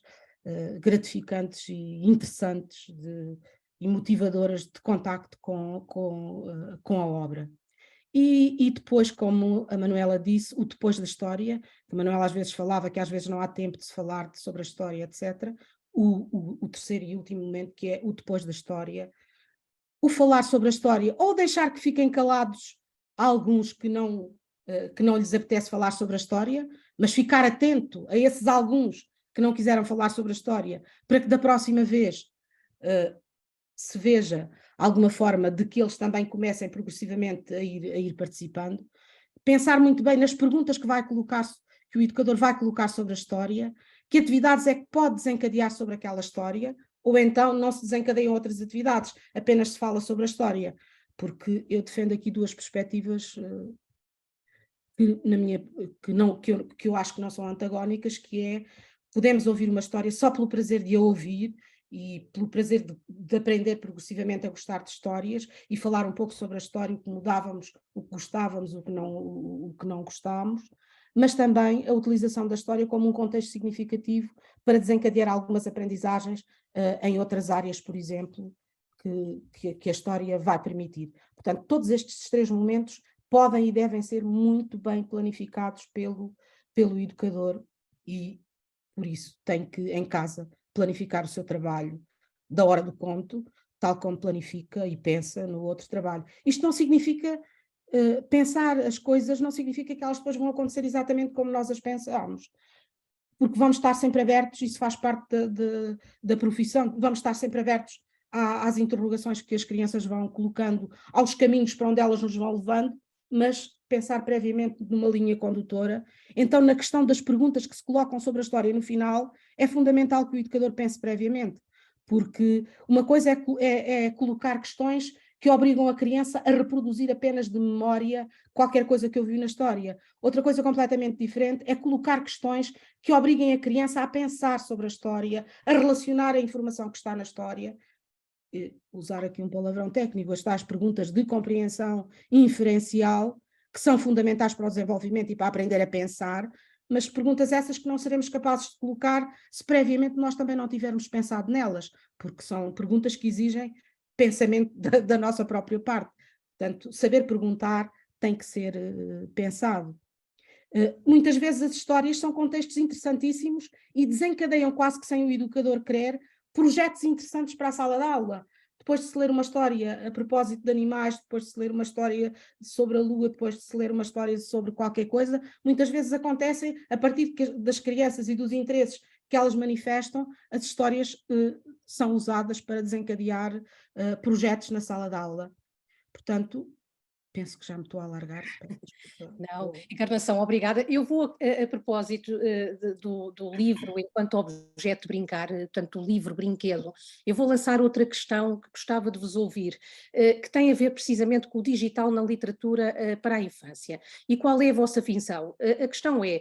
gratificantes e interessantes e motivadoras de contacto com a obra. E depois, como a Manuela disse, o depois da história, que a Manuela às vezes falava que às vezes não há tempo de se falar sobre a história, etc. O terceiro e último momento, que é o depois da história, o falar sobre a história, ou deixar que fiquem calados alguns que não lhes apetece falar sobre a história, mas ficar atento a esses alguns que não quiseram falar sobre a história, para que da próxima vez se veja alguma forma de que eles também comecem progressivamente a ir participando. Pensar muito bem nas perguntas que o educador vai colocar sobre a história, que atividades é que pode desencadear sobre aquela história, ou então não se desencadeiam outras atividades, apenas se fala sobre a história, porque eu defendo aqui duas perspectivas que eu acho que não são antagónicas, que é, podemos ouvir uma história só pelo prazer de a ouvir e pelo prazer de aprender progressivamente a gostar de histórias e falar um pouco sobre a história, o que mudávamos, o que gostávamos, o que não gostávamos, mas também a utilização da história como um contexto significativo para desencadear algumas aprendizagens em outras áreas, por exemplo, que a história vai permitir. Portanto, todos estes três momentos podem e devem ser muito bem planificados pelo educador, e por isso tem que, em casa, planificar o seu trabalho da hora do conto, tal como planifica e pensa no outro trabalho. Isto não significa, pensar as coisas não significa que elas depois vão acontecer exatamente como nós as pensamos, porque vamos estar sempre abertos, isso faz parte da profissão, vamos estar sempre abertos às interrogações que as crianças vão colocando, aos caminhos para onde elas nos vão levando, mas pensar previamente numa linha condutora. Então, na questão das perguntas que se colocam sobre a história no final, é fundamental que o educador pense previamente, porque uma coisa é colocar questões que obrigam a criança a reproduzir apenas de memória qualquer coisa que ouviu na história. Outra coisa completamente diferente é colocar questões que obriguem a criança a pensar sobre a história, a relacionar a informação que está na história, usar aqui um palavrão técnico, as tais perguntas de compreensão inferencial, que são fundamentais para o desenvolvimento e para aprender a pensar, mas perguntas essas que não seremos capazes de colocar se previamente nós também não tivermos pensado nelas, porque são perguntas que exigem pensamento da nossa própria parte. Portanto, saber perguntar tem que ser pensado. Muitas vezes as histórias são contextos interessantíssimos e desencadeiam, quase que sem o educador querer, projetos interessantes para a sala de aula. Depois de se ler uma história a propósito de animais, depois de se ler uma história sobre a lua, depois de se ler uma história sobre qualquer coisa, muitas vezes acontecem, a partir das crianças e dos interesses que elas manifestam, as histórias são usadas para desencadear projetos na sala de aula. Portanto, penso que já me estou a alargar. Não, Encarnação, obrigada. Eu vou, a propósito do livro enquanto objeto de brincar, portanto, do livro brinquedo, eu vou lançar outra questão que gostava de vos ouvir, que tem a ver precisamente com o digital na literatura para a infância. E qual é a vossa visão? A questão é,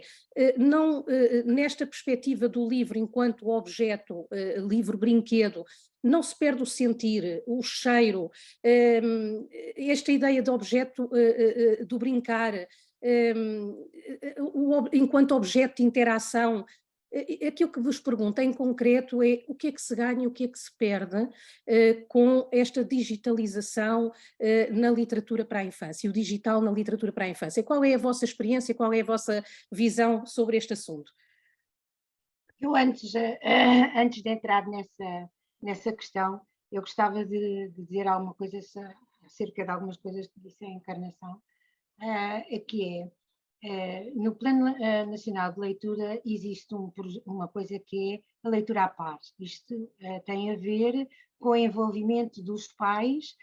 não, nesta perspectiva do livro enquanto objeto, livro brinquedo, não se perde o sentir, o cheiro, esta ideia de objeto do brincar, enquanto objeto de interação. Aquilo que vos pergunto em concreto é o que é que se ganha, o que é que se perde com esta digitalização na literatura para a infância, o digital na literatura para a infância. Qual é a vossa experiência, qual é a vossa visão sobre este assunto? Eu antes de entrar nessa questão, eu gostava de dizer alguma coisa acerca de algumas coisas que disse a Encarnação, que é, no Plano Nacional de Leitura existe uma coisa que é a leitura à par. Isto tem a ver com o envolvimento dos pais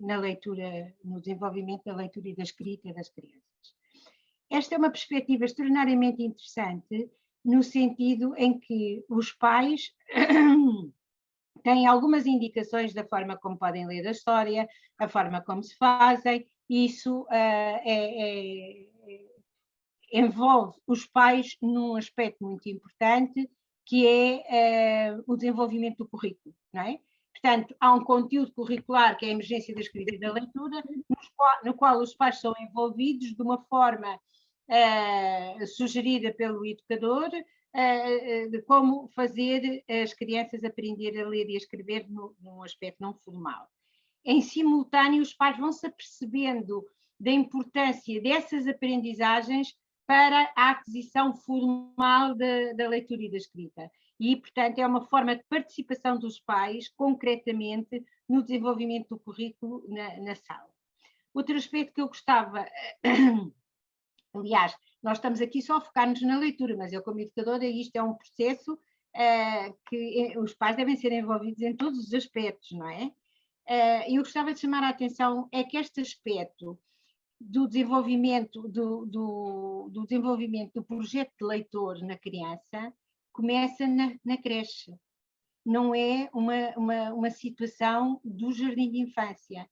na leitura, no desenvolvimento da leitura e da escrita das crianças. Esta é uma perspectiva extraordinariamente interessante, no sentido em que os pais têm algumas indicações da forma como podem ler a história, a forma como se fazem, e isso envolve os pais num aspecto muito importante, que é o desenvolvimento do currículo, não é? Portanto, há um conteúdo curricular que é a emergência da escrita e da leitura, no qual os pais são envolvidos de uma forma sugerida pelo educador, de como fazer as crianças aprender a ler e a escrever num aspecto não formal. Em simultâneo, os pais vão se apercebendo da importância dessas aprendizagens para a aquisição formal da leitura e da escrita. E, portanto, é uma forma de participação dos pais, concretamente, no desenvolvimento do currículo na sala. Outro aspecto que eu gostava, aliás, nós estamos aqui só a focar-nos na leitura, mas eu, como educadora, isto é um processo que os pais devem ser envolvidos em todos os aspectos, não é? Eu gostava de chamar a atenção é que este aspecto do desenvolvimento do desenvolvimento do projeto de leitor na criança começa na creche, não é uma situação do jardim de infância.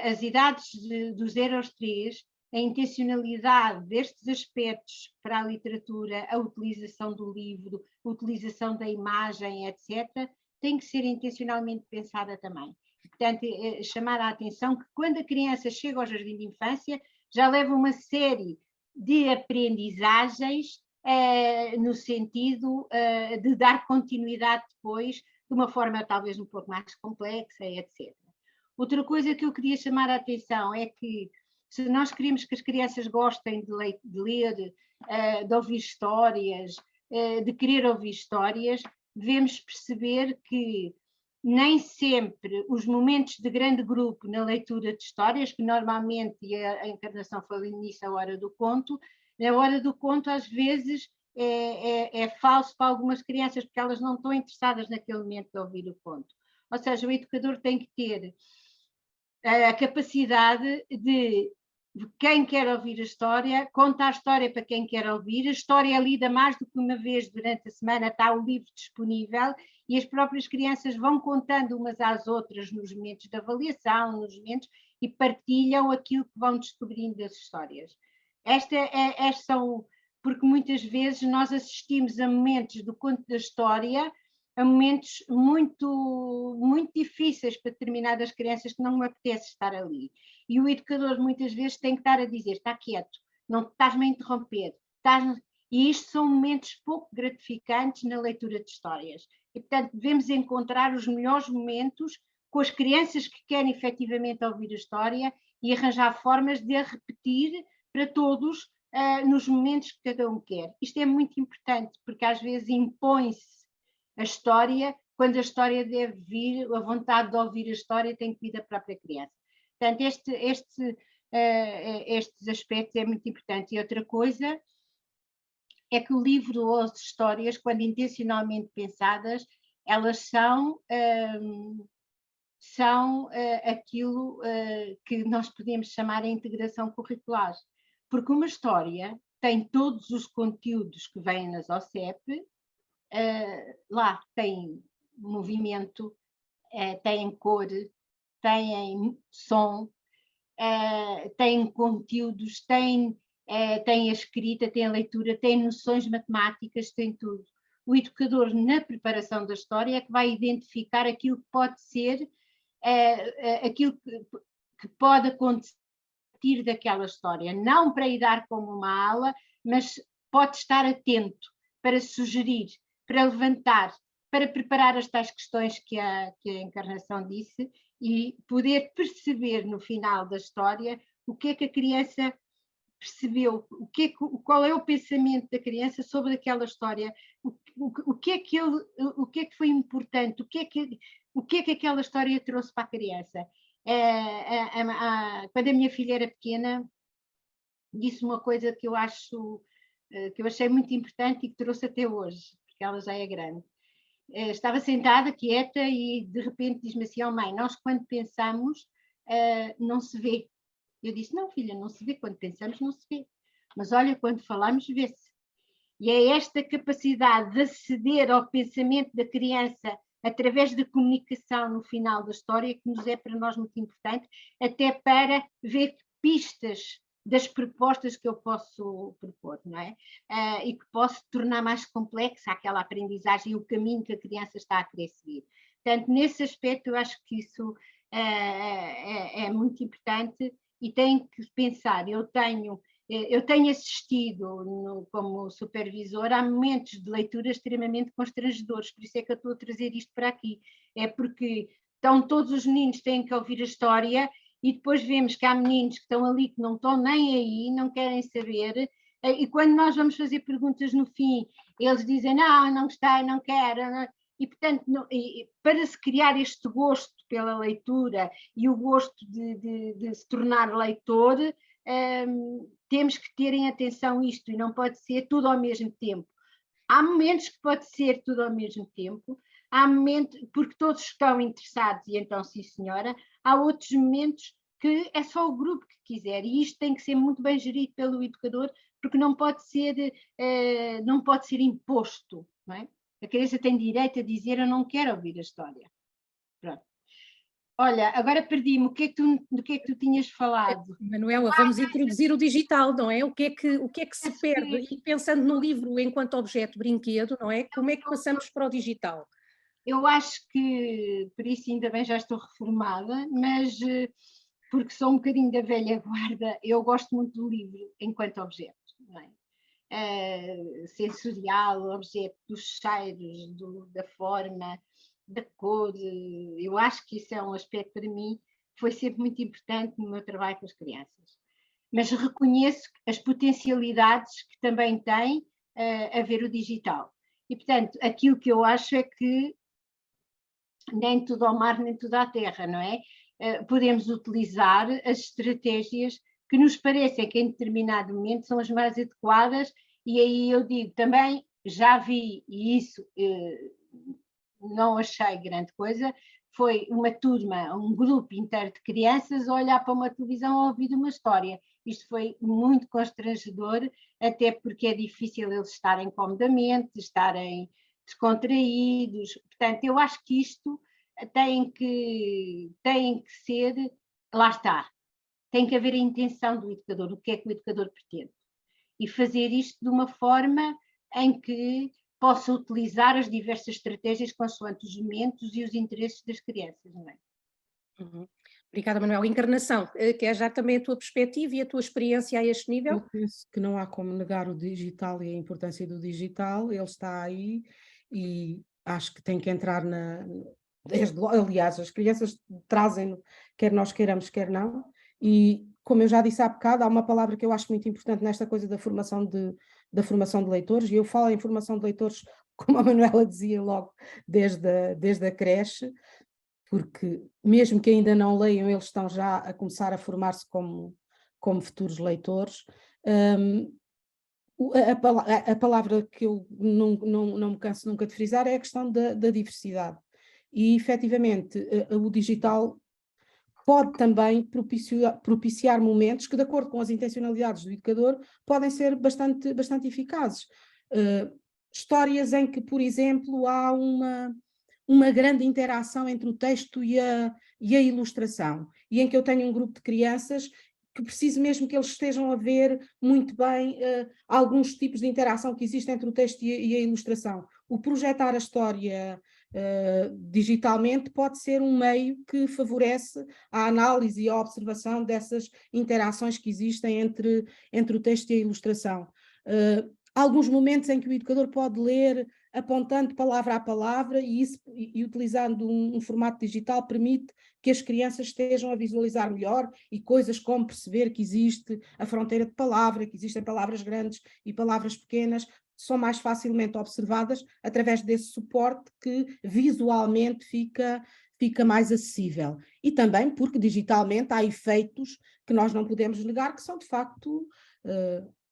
As idades dos 0 aos 3, a intencionalidade destes aspectos para a literatura, a utilização do livro, a utilização da imagem, etc., tem que ser intencionalmente pensada também. Portanto, chamar a atenção que quando a criança chega ao jardim de infância, já leva uma série de aprendizagens no sentido de dar continuidade depois, de uma forma talvez um pouco mais complexa, etc. Outra coisa que eu queria chamar a atenção é que, se nós queremos que as crianças gostem de ler, de ouvir histórias, de querer ouvir histórias, devemos perceber que nem sempre os momentos de grande grupo na leitura de histórias, que normalmente, e a Encarnação falou nisso, a hora do conto, na hora do conto às vezes é falso para algumas crianças, porque elas não estão interessadas naquele momento de ouvir o conto. Ou seja, o educador tem que ter a capacidade de quem quer ouvir a história, conta a história para quem quer ouvir, a história é lida mais do que uma vez durante a semana, está o livro disponível e as próprias crianças vão contando umas às outras nos momentos de avaliação, nos momentos, e partilham aquilo que vão descobrindo das histórias. Estas são, porque muitas vezes nós assistimos a momentos do conto da história, a momentos muito, muito difíceis para determinadas crianças que não me apetece estar ali. E o educador muitas vezes tem que estar a dizer, está quieto, não estás-me a interromper, e isto são momentos pouco gratificantes na leitura de histórias. E, portanto, devemos encontrar os melhores momentos com as crianças que querem efetivamente ouvir a história e arranjar formas de a repetir para todos nos momentos que cada um quer. Isto é muito importante, porque às vezes impõe-se a história, quando a história deve vir, a vontade de ouvir a história tem que vir da própria criança. Portanto, estes aspectos é muito importante. E outra coisa é que o livro ou as histórias, quando intencionalmente pensadas, elas são aquilo que nós podemos chamar a integração curricular. Porque uma história tem todos os conteúdos que vêm nas OCEP, lá tem movimento, tem cor, tem som, tem conteúdos, tem a escrita, tem a leitura, tem noções matemáticas, tem tudo. O educador, na preparação da história, é que vai identificar aquilo que pode ser, aquilo que pode acontecer a partir daquela história. Não para ir dar como uma ala, mas pode estar atento para sugerir, para levantar, para preparar as tais questões que a Encarnação disse e poder perceber no final da história o que é que a criança percebeu, qual é o pensamento da criança sobre aquela história, o que é que foi importante, o que é que aquela história trouxe para a criança. Quando a minha filha era pequena, disse uma coisa que eu achei muito importante e que trouxe até hoje, porque ela já é grande. Estava sentada, quieta, e de repente diz-me assim: oh mãe, nós quando pensamos não se vê. Eu disse: não filha, não se vê, quando pensamos não se vê, mas olha, quando falamos vê-se. E é esta capacidade de aceder ao pensamento da criança através da comunicação no final da história que nos é para nós muito importante, até para ver pistas das propostas que eu posso propor, não é? E que posso tornar mais complexa aquela aprendizagem e o caminho que a criança está a querer seguir. Portanto, nesse aspecto eu acho que isso é muito importante e tem que pensar. Eu tenho assistido como supervisora a momentos de leitura extremamente constrangedores, por isso é que eu estou a trazer isto para aqui. É porque todos os meninos têm que ouvir a história e depois vemos que há meninos que estão ali que não estão nem aí, não querem saber, e quando nós vamos fazer perguntas no fim, eles dizem: não gostei, não quero. E, portanto, para se criar este gosto pela leitura e o gosto de se tornar leitor, temos que ter em atenção isto, e não pode ser tudo ao mesmo tempo. Há momentos que pode ser tudo ao mesmo tempo, há momentos, porque todos estão interessados, e então, sim senhora, há outros momentos que é só o grupo que quiser, e isto tem que ser muito bem gerido pelo educador, porque não pode ser imposto, não é? A criança tem direito a dizer: eu não quero ouvir a história. Pronto. Olha, agora perdi-me, do que é que tu tinhas falado? Manuela, vamos introduzir o digital, não é? O que é que se perde? E pensando no livro enquanto objeto brinquedo, não é? Como é que passamos para o digital? Eu acho que, por isso ainda bem já estou reformada, mas porque sou um bocadinho da velha guarda, eu gosto muito do livro enquanto objeto, não é? Sensorial, objeto dos cheiros, da forma, da cor. Eu acho que isso é um aspecto para mim que foi sempre muito importante no meu trabalho com as crianças. Mas reconheço as potencialidades que também tem a ver o digital. E, portanto, aquilo que eu acho é que nem tudo ao mar, nem tudo à terra, não é? Podemos utilizar as estratégias que nos parecem que em determinado momento são as mais adequadas, e aí eu digo também, já vi, e isso não achei grande coisa, foi uma turma, um grupo inteiro de crianças a olhar para uma televisão a ouvir uma história. Isto foi muito constrangedor, até porque é difícil eles estarem comodamente, estarem descontraídos. Portanto, eu acho que isto tem que ser, lá está, tem que haver a intenção do educador, o que é que o educador pretende. E fazer isto de uma forma em que possa utilizar as diversas estratégias consoante os momentos e os interesses das crianças, não é? Uhum. Obrigada, Manuel. Encarnação, quer já também a tua perspectiva e a tua experiência a este nível? Eu penso que não há como negar o digital e a importância do digital, ele está aí e acho que tem que entrar aliás, as crianças trazem-no, quer nós queiramos, quer não, e como eu já disse há bocado, há uma palavra que eu acho muito importante nesta coisa da formação de leitores, e eu falo em formação de leitores, como a Manuela dizia logo, desde a creche, porque mesmo que ainda não leiam, eles estão já a começar a formar-se como futuros leitores. A palavra que eu não me canso nunca de frisar é a questão da diversidade. E, efetivamente, o digital pode também propiciar momentos que, de acordo com as intencionalidades do educador, podem ser bastante eficazes. Histórias em que, por exemplo, há uma grande interação entre o texto e a ilustração, e em que eu tenho um grupo de crianças que preciso mesmo que eles estejam a ver muito bem alguns tipos de interação que existem entre o texto e a ilustração. O projetar a história digitalmente pode ser um meio que favorece a análise e a observação dessas interações que existem entre o texto e a ilustração. Alguns momentos em que o educador pode ler apontando palavra a palavra e utilizando um formato digital permite que as crianças estejam a visualizar melhor, e coisas como perceber que existe a fronteira de palavra, que existem palavras grandes e palavras pequenas, são mais facilmente observadas através desse suporte que visualmente fica mais acessível. E também porque digitalmente há efeitos que nós não podemos negar, que são de facto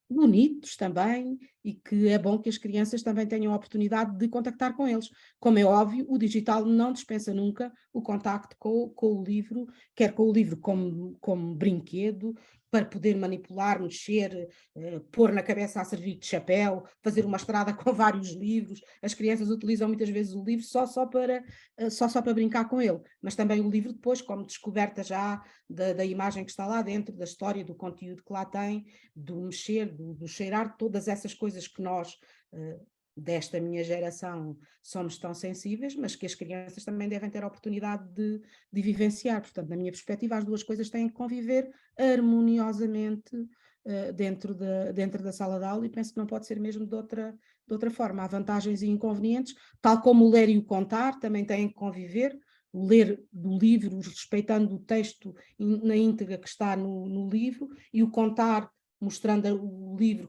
bonitos também, e que é bom que as crianças também tenham a oportunidade de contactar com eles. Como é óbvio, o digital não dispensa nunca o contacto com o livro, quer com o livro como brinquedo, para poder manipular, mexer, pôr na cabeça a servir de chapéu, fazer uma estrada com vários livros. As crianças utilizam muitas vezes o livro só para brincar com ele, mas também o livro depois como descoberta já da imagem que está lá dentro, da história, do conteúdo que lá tem, do mexer, do cheirar, todas essas coisas que nós, desta minha geração, somos tão sensíveis, mas que as crianças também devem ter a oportunidade de vivenciar. Portanto, na minha perspectiva, as duas coisas têm que conviver harmoniosamente dentro da sala de aula, e penso que não pode ser mesmo de outra forma. Há vantagens e inconvenientes, tal como o ler e o contar também têm que conviver. O ler do livro, respeitando o texto na íntegra que está no livro, e o contar mostrando o livro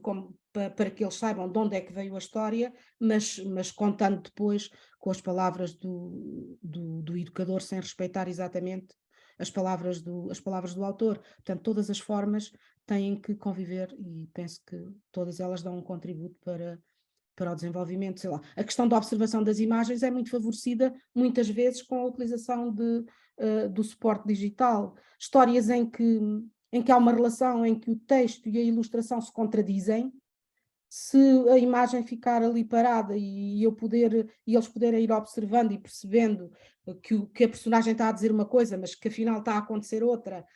para que eles saibam de onde é que veio a história, mas contando depois com as palavras do educador, sem respeitar exatamente as palavras do autor. Portanto, todas as formas têm que conviver, e penso que todas elas dão um contributo para o desenvolvimento, sei lá. A questão da observação das imagens é muito favorecida, muitas vezes, com a utilização do suporte digital. Histórias em que há uma relação em que o texto e a ilustração se contradizem, se a imagem ficar ali parada e eles poderem ir observando e percebendo que a personagem está a dizer uma coisa, mas que afinal está a acontecer outra,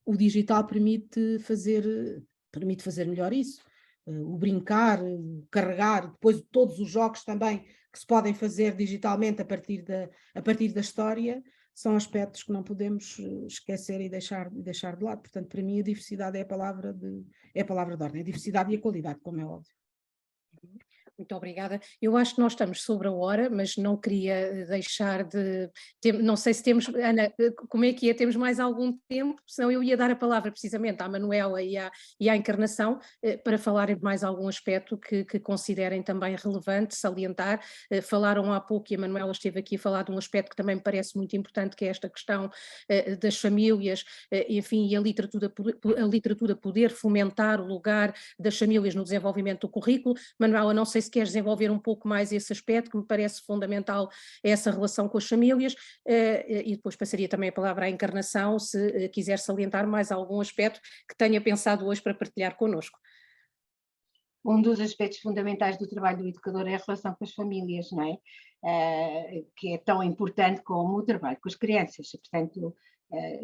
o digital permite fazer melhor isso. O brincar, o carregar, depois todos os jogos também que se podem fazer digitalmente a partir da história, são aspectos que não podemos esquecer e deixar de lado. Portanto, para mim a diversidade é a palavra de ordem, a diversidade e a qualidade, como é óbvio. Muito obrigada. Eu acho que nós estamos sobre a hora, mas não queria deixar de... não sei se temos, Ana, como é que é? Temos mais algum tempo? Senão eu ia dar a palavra precisamente à Manuela e à Encarnação para falarem de mais algum aspecto que considerem também relevante, salientar. Falaram há pouco, e a Manuela esteve aqui a falar de um aspecto que também me parece muito importante, que é esta questão das famílias, enfim, e a literatura poder fomentar o lugar das famílias no desenvolvimento do currículo. Manuela, não sei se queres desenvolver um pouco mais esse aspecto, que me parece fundamental, essa relação com as famílias, e depois passaria também a palavra à Encarnação, se quiser salientar mais algum aspecto que tenha pensado hoje para partilhar connosco. Um dos aspectos fundamentais do trabalho do educador é a relação com as famílias, não é? Que é tão importante como o trabalho com as crianças. Portanto,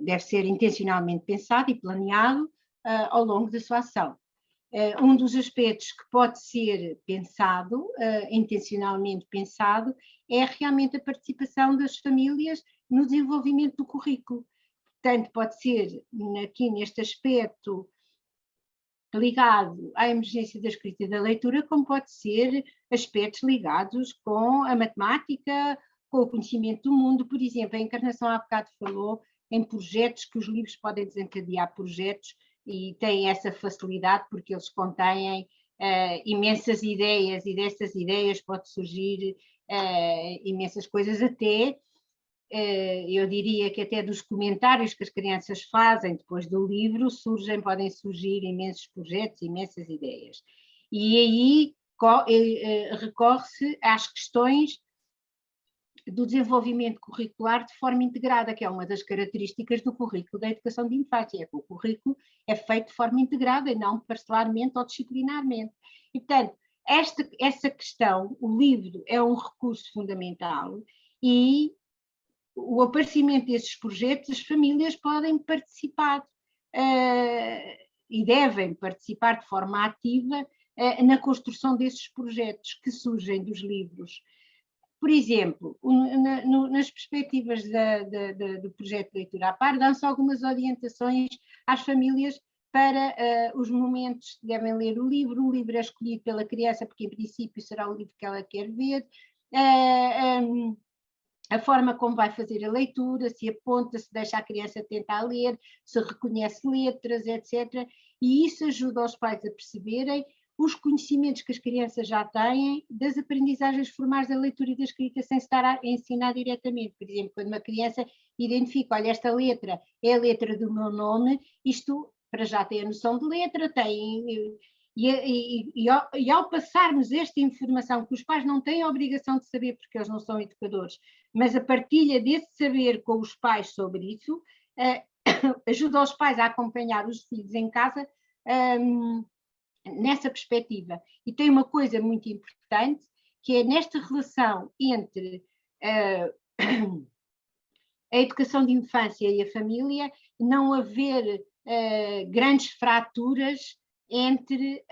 deve ser intencionalmente pensado e planeado ao longo da sua ação. Um dos aspectos que pode ser pensado, intencionalmente pensado, é realmente a participação das famílias no desenvolvimento do currículo. Portanto, pode ser aqui neste aspecto ligado à emergência da escrita e da leitura, como pode ser aspectos ligados com a matemática, com o conhecimento do mundo. Por exemplo, a Encarnação há bocado falou em projetos, que os livros podem desencadear projetos e têm essa facilidade porque eles contêm imensas ideias, e dessas ideias pode surgir imensas coisas, até eu diria que até dos comentários que as crianças fazem depois do livro podem surgir imensos projetos, imensas ideias. E aí recorre-se às questões do desenvolvimento curricular de forma integrada, que é uma das características do currículo da educação de infância, é que o currículo é feito de forma integrada e não parcelarmente ou disciplinarmente. E, portanto, essa questão, o livro é um recurso fundamental e o aparecimento desses projetos, as famílias podem participar e devem participar de forma ativa na construção desses projetos que surgem dos livros. Por exemplo, nas perspectivas do projeto de leitura à par, dão-se algumas orientações às famílias para os momentos que devem ler o livro é escolhido pela criança porque em princípio será o livro que ela quer ver, a forma como vai fazer a leitura, se aponta, se deixa a criança tentar ler, se reconhece letras, etc. E isso ajuda os pais a perceberem os conhecimentos que as crianças já têm das aprendizagens formais da leitura e da escrita sem estar a ensinar diretamente. Por exemplo, quando uma criança identifica, olha, esta letra é a letra do meu nome, isto para já tem a noção de letra, tem... E ao passarmos esta informação, que os pais não têm a obrigação de saber porque eles não são educadores, mas a partilha desse saber com os pais sobre isso, ajuda os pais a acompanhar os filhos em casa nessa perspectiva. E tem uma coisa muito importante, que é nesta relação entre a educação de infância e a família, não haver grandes fraturas entre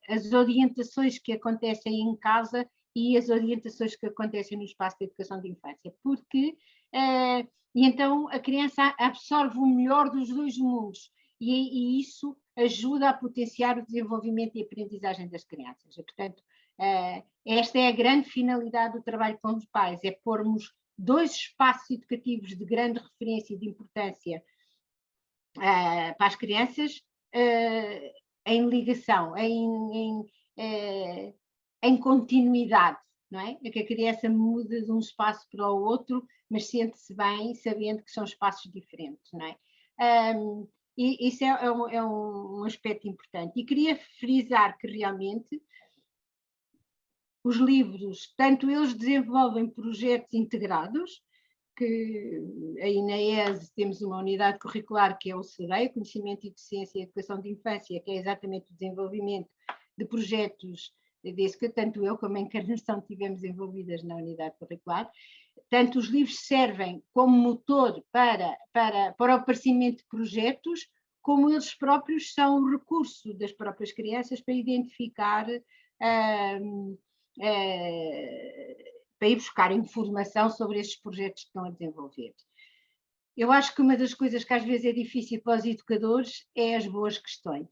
as orientações que acontecem em casa e as orientações que acontecem no espaço de educação de infância, porque e então a criança absorve o melhor dos dois mundos e isso ajuda a potenciar o desenvolvimento e aprendizagem das crianças. E, portanto, esta é a grande finalidade do trabalho com os pais, é pormos dois espaços educativos de grande referência e de importância para as crianças em ligação, em continuidade, não é? É que a criança muda de um espaço para o outro, mas sente-se bem sabendo que são espaços diferentes, não é? E isso é um aspecto importante. E queria frisar que realmente os livros, tanto eles desenvolvem projetos integrados, que aí na ESE temos uma unidade curricular que é o CEDEI, Conhecimento e Docência e Educação de Infância, que é exatamente o desenvolvimento de projetos desse que tanto eu como a Encarnação tivemos envolvidas na unidade curricular. Tanto os livros servem como motor para o aparecimento de projetos, como eles próprios são o recurso das próprias crianças para identificar, para ir buscar informação sobre estes projetos que estão a desenvolver. Eu acho que uma das coisas que às vezes é difícil para os educadores é as boas questões.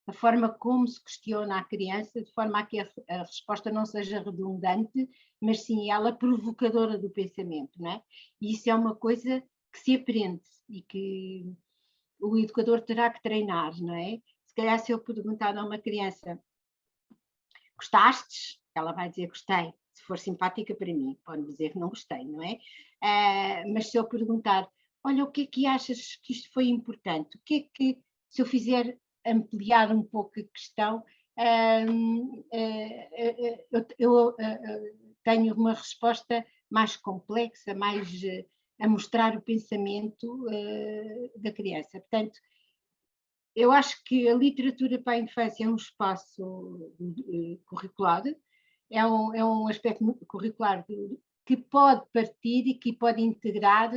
A forma como se questiona a criança, de forma a que a resposta não seja redundante, mas sim ela provocadora do pensamento, não é? E isso é uma coisa que se aprende e que o educador terá que treinar, não é? Se calhar se eu perguntar a uma criança, gostaste? Ela vai dizer gostei. Se for simpática para mim, pode dizer que não gostei, não é? Mas se eu perguntar, olha, o que é que achas que isto foi importante? O que é que, se eu fizer ampliar um pouco a questão, eu tenho uma resposta mais complexa, mais a mostrar o pensamento da criança. Portanto, eu acho que a literatura para a infância é um espaço curricular, é um aspecto curricular que pode partir e que pode integrar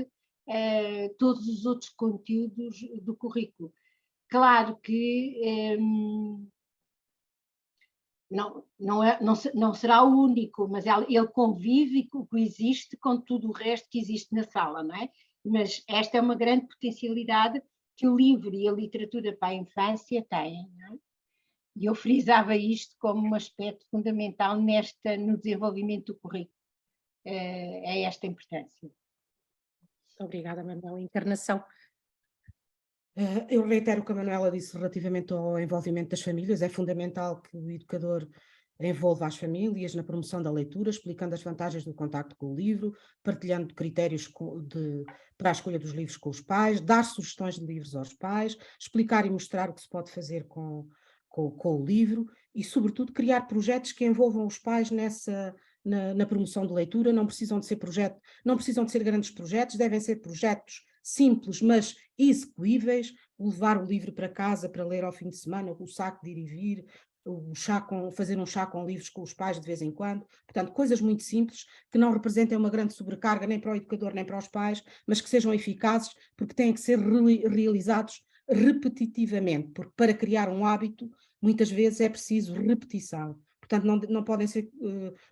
todos os outros conteúdos do currículo, claro que não será o único, mas ele convive e coexiste com tudo o resto que existe na sala, não é? Mas esta é uma grande potencialidade que o livro e a literatura para a infância têm, não é? E eu frisava isto como um aspecto fundamental no desenvolvimento do currículo. É esta a importância. Obrigada, Manuela. Encarnação. Eu reitero o que a Manuela disse relativamente ao envolvimento das famílias. É fundamental que o educador envolva as famílias na promoção da leitura, explicando as vantagens do contacto com o livro, partilhando critérios para a escolha dos livros com os pais, dar sugestões de livros aos pais, explicar e mostrar o que se pode fazer com o livro e, sobretudo, criar projetos que envolvam os pais na promoção de leitura. Não precisam de ser grandes projetos, devem ser projetos simples, mas execuíveis, levar o livro para casa para ler ao fim de semana, o saco de ir e vir, fazer um chá com livros com os pais de vez em quando. Portanto, coisas muito simples, que não representem uma grande sobrecarga nem para o educador nem para os pais, mas que sejam eficazes, porque têm que ser realizados repetitivamente, porque para criar um hábito, muitas vezes é preciso repetição. Portanto, não podem ser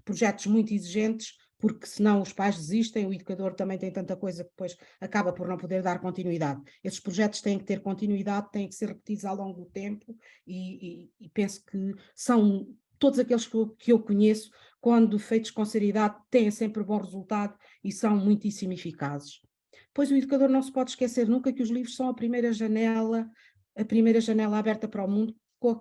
projetos muito exigentes, porque senão os pais desistem, o educador também tem tanta coisa que depois acaba por não poder dar continuidade. Esses projetos têm que ter continuidade, têm que ser repetidos ao longo do tempo e penso que são todos aqueles que eu conheço, quando feitos com seriedade, têm sempre bom resultado e são muitíssimo eficazes. Pois o educador não se pode esquecer nunca que os livros são a primeira janela aberta para o mundo,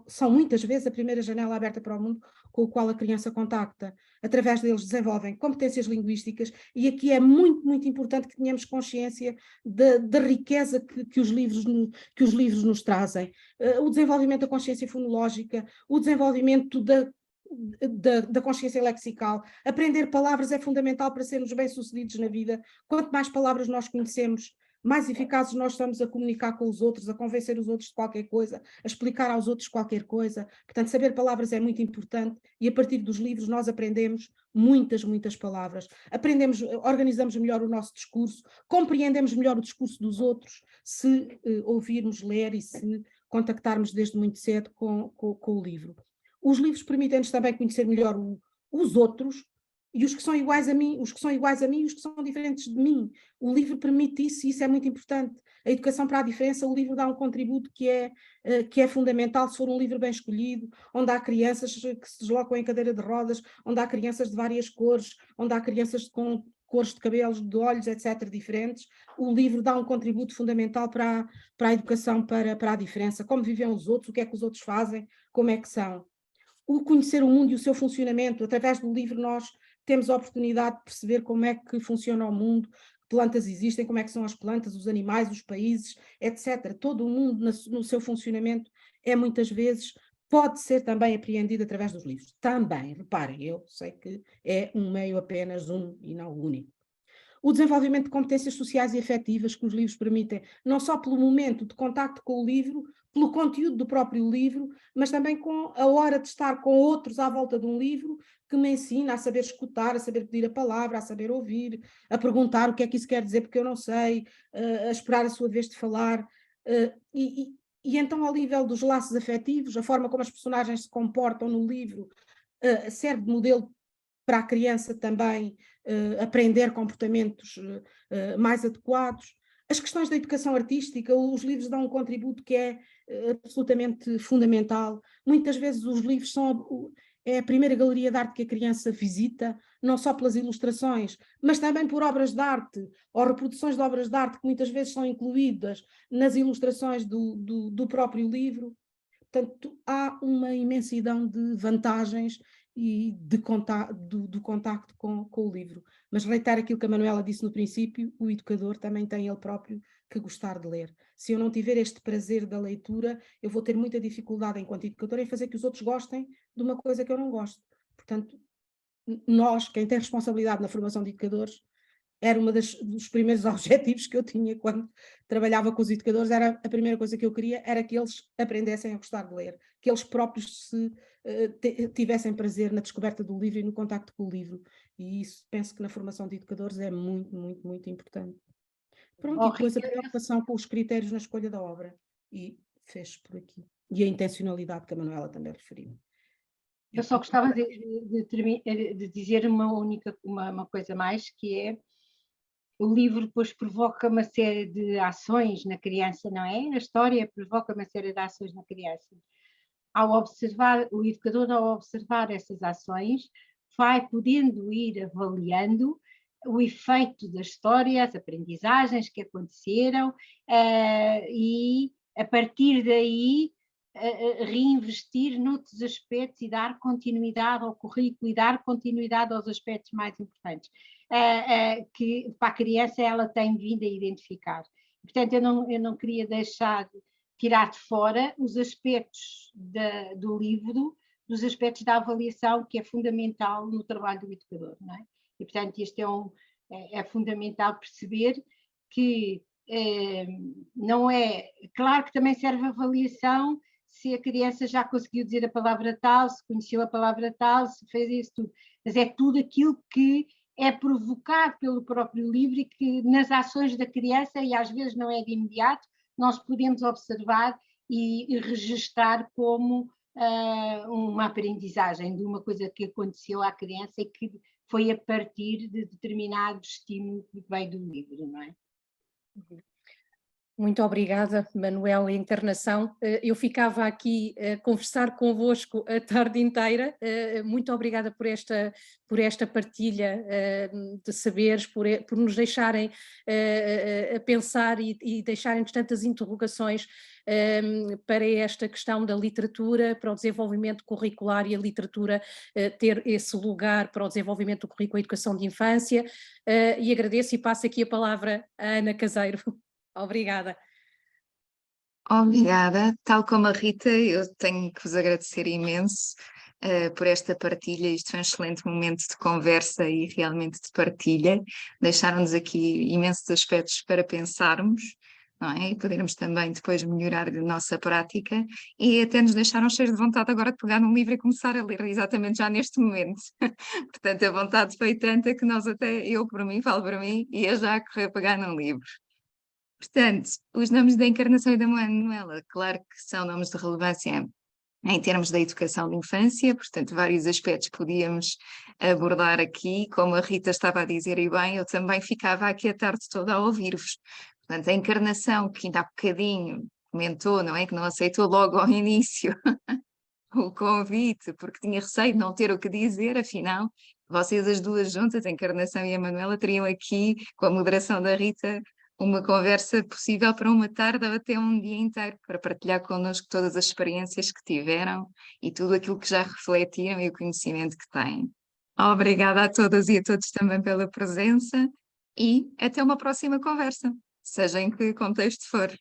são muitas vezes a primeira janela aberta para o mundo com o qual a criança contacta. Através deles desenvolvem competências linguísticas e aqui é muito, muito importante que tenhamos consciência da riqueza que os livros nos trazem. O desenvolvimento da consciência fonológica, o desenvolvimento da consciência lexical. Aprender palavras é fundamental para sermos bem-sucedidos na vida. Quanto mais palavras nós conhecemos, mais eficazes nós estamos a comunicar com os outros, a convencer os outros de qualquer coisa, a explicar aos outros qualquer coisa. Portanto, saber palavras é muito importante e a partir dos livros nós aprendemos muitas, muitas palavras. Organizamos melhor o nosso discurso, compreendemos melhor o discurso dos outros se ouvirmos, ler e se contactarmos desde muito cedo com o livro. Os livros permitem-nos também conhecer melhor os outros, e os que são iguais a mim, os que são diferentes de mim. O livro permite isso e isso é muito importante. A educação para a diferença, o livro dá um contributo que é fundamental se for um livro bem escolhido, onde há crianças que se deslocam em cadeira de rodas, onde há crianças de várias cores, onde há crianças com cores de cabelos, de olhos, etc., diferentes. O livro dá um contributo fundamental para a educação para a diferença. Como vivem os outros, o que é que os outros fazem, como é que são. O conhecer o mundo e o seu funcionamento. Através do livro nós temos a oportunidade de perceber como é que funciona o mundo, que plantas existem, como é que são as plantas, os animais, os países, etc. Todo o mundo no seu funcionamento muitas vezes pode ser também apreendido através dos livros. Também, reparem, eu sei que é um meio apenas e não o único. O desenvolvimento de competências sociais e afetivas que os livros permitem, não só pelo momento de contacto com o livro, pelo conteúdo do próprio livro, mas também com a hora de estar com outros à volta de um livro, que me ensina a saber escutar, a saber pedir a palavra, a saber ouvir, a perguntar o que é que isso quer dizer porque eu não sei, a esperar a sua vez de falar. E então, ao nível dos laços afetivos, a forma como as personagens se comportam no livro serve de modelo para a criança também aprender comportamentos mais adequados. As questões da educação artística, os livros dão um contributo que é absolutamente fundamental. Muitas vezes os livros é a primeira galeria de arte que a criança visita, não só pelas ilustrações, mas também por obras de arte, ou reproduções de obras de arte que muitas vezes são incluídas nas ilustrações do próprio livro. Portanto, há uma imensidão de vantagens e do contacto com o livro. Mas reitero aquilo que a Manuela disse no princípio, o educador também tem ele próprio que gostar de ler. Se eu não tiver este prazer da leitura, eu vou ter muita dificuldade enquanto educador em fazer que os outros gostem de uma coisa que eu não gosto. Portanto, nós, quem tem responsabilidade na formação de educadores, era dos primeiros objetivos que eu tinha quando trabalhava com os educadores, era a primeira coisa que eu queria, era que eles aprendessem a gostar de ler, que eles próprios tivessem prazer na descoberta do livro e no contacto com o livro, e isso penso que na formação de educadores é muito, muito, muito importante. Pronto, e depois a preocupação com os critérios na escolha da obra, e fecho por aqui. E a intencionalidade que a Manuela também referiu. Eu só gostava de dizer uma coisa mais, que é: o livro depois provoca uma série de ações na criança, não é? A história provoca uma série de ações na criança. Ao observar, o educador, ao observar essas ações, vai podendo ir avaliando o efeito da história, as aprendizagens que aconteceram, e a partir daí reinvestir noutros aspectos e dar continuidade ao currículo e dar continuidade aos aspectos mais importantes, que para a criança ela tem vindo a identificar. Portanto, eu não queria tirar de fora os aspectos do livro, dos aspectos da avaliação, que é fundamental no trabalho do educador, não é? E, portanto, isto é fundamental perceber que não é... Claro que também serve a avaliação se a criança já conseguiu dizer a palavra tal, se conheceu a palavra tal, se fez isso tudo. Mas é tudo aquilo que é provocado pelo próprio livro e que nas ações da criança, e às vezes não é de imediato, nós podemos observar e registar como uma aprendizagem de uma coisa que aconteceu à criança e que foi a partir de determinado estímulo que veio do livro, não é? Muito obrigada, Manuela Encarnação. Eu ficava aqui a conversar convosco a tarde inteira. Muito obrigada por esta partilha de saberes, por nos deixarem a pensar e deixarem-nos tantas interrogações para esta questão da literatura, para o desenvolvimento curricular e a literatura ter esse lugar para o desenvolvimento do currículo à educação de infância. E agradeço e passo aqui a palavra à Ana Caseiro. Obrigada. Obrigada. Tal como a Rita, eu tenho que vos agradecer imenso por esta partilha. Isto foi um excelente momento de conversa e realmente de partilha. Deixaram-nos aqui imensos aspectos para pensarmos, não é? E podermos também depois melhorar a nossa prática, e até nos deixaram cheios de vontade agora de pegar num livro e começar a ler exatamente já neste momento. Portanto, a vontade foi tanta que nós até, eu por mim, falo para mim, ia já correr a pegar num livro. Portanto, os nomes da Encarnação e da Manuela, claro que são nomes de relevância em termos da educação de infância, portanto, vários aspectos podíamos abordar aqui, como a Rita estava a dizer, e bem, eu também ficava aqui a tarde toda a ouvir-vos. Portanto, a Encarnação, que ainda há bocadinho comentou, não é? Que não aceitou logo ao início o convite, porque tinha receio de não ter o que dizer, afinal, vocês as duas juntas, a Encarnação e a Manuela, teriam aqui, com a moderação da Rita, uma conversa possível para uma tarde ou até um dia inteiro, para partilhar connosco todas as experiências que tiveram e tudo aquilo que já refletiram e o conhecimento que têm. Obrigada a todas e a todos também pela presença e até uma próxima conversa, seja em que contexto for.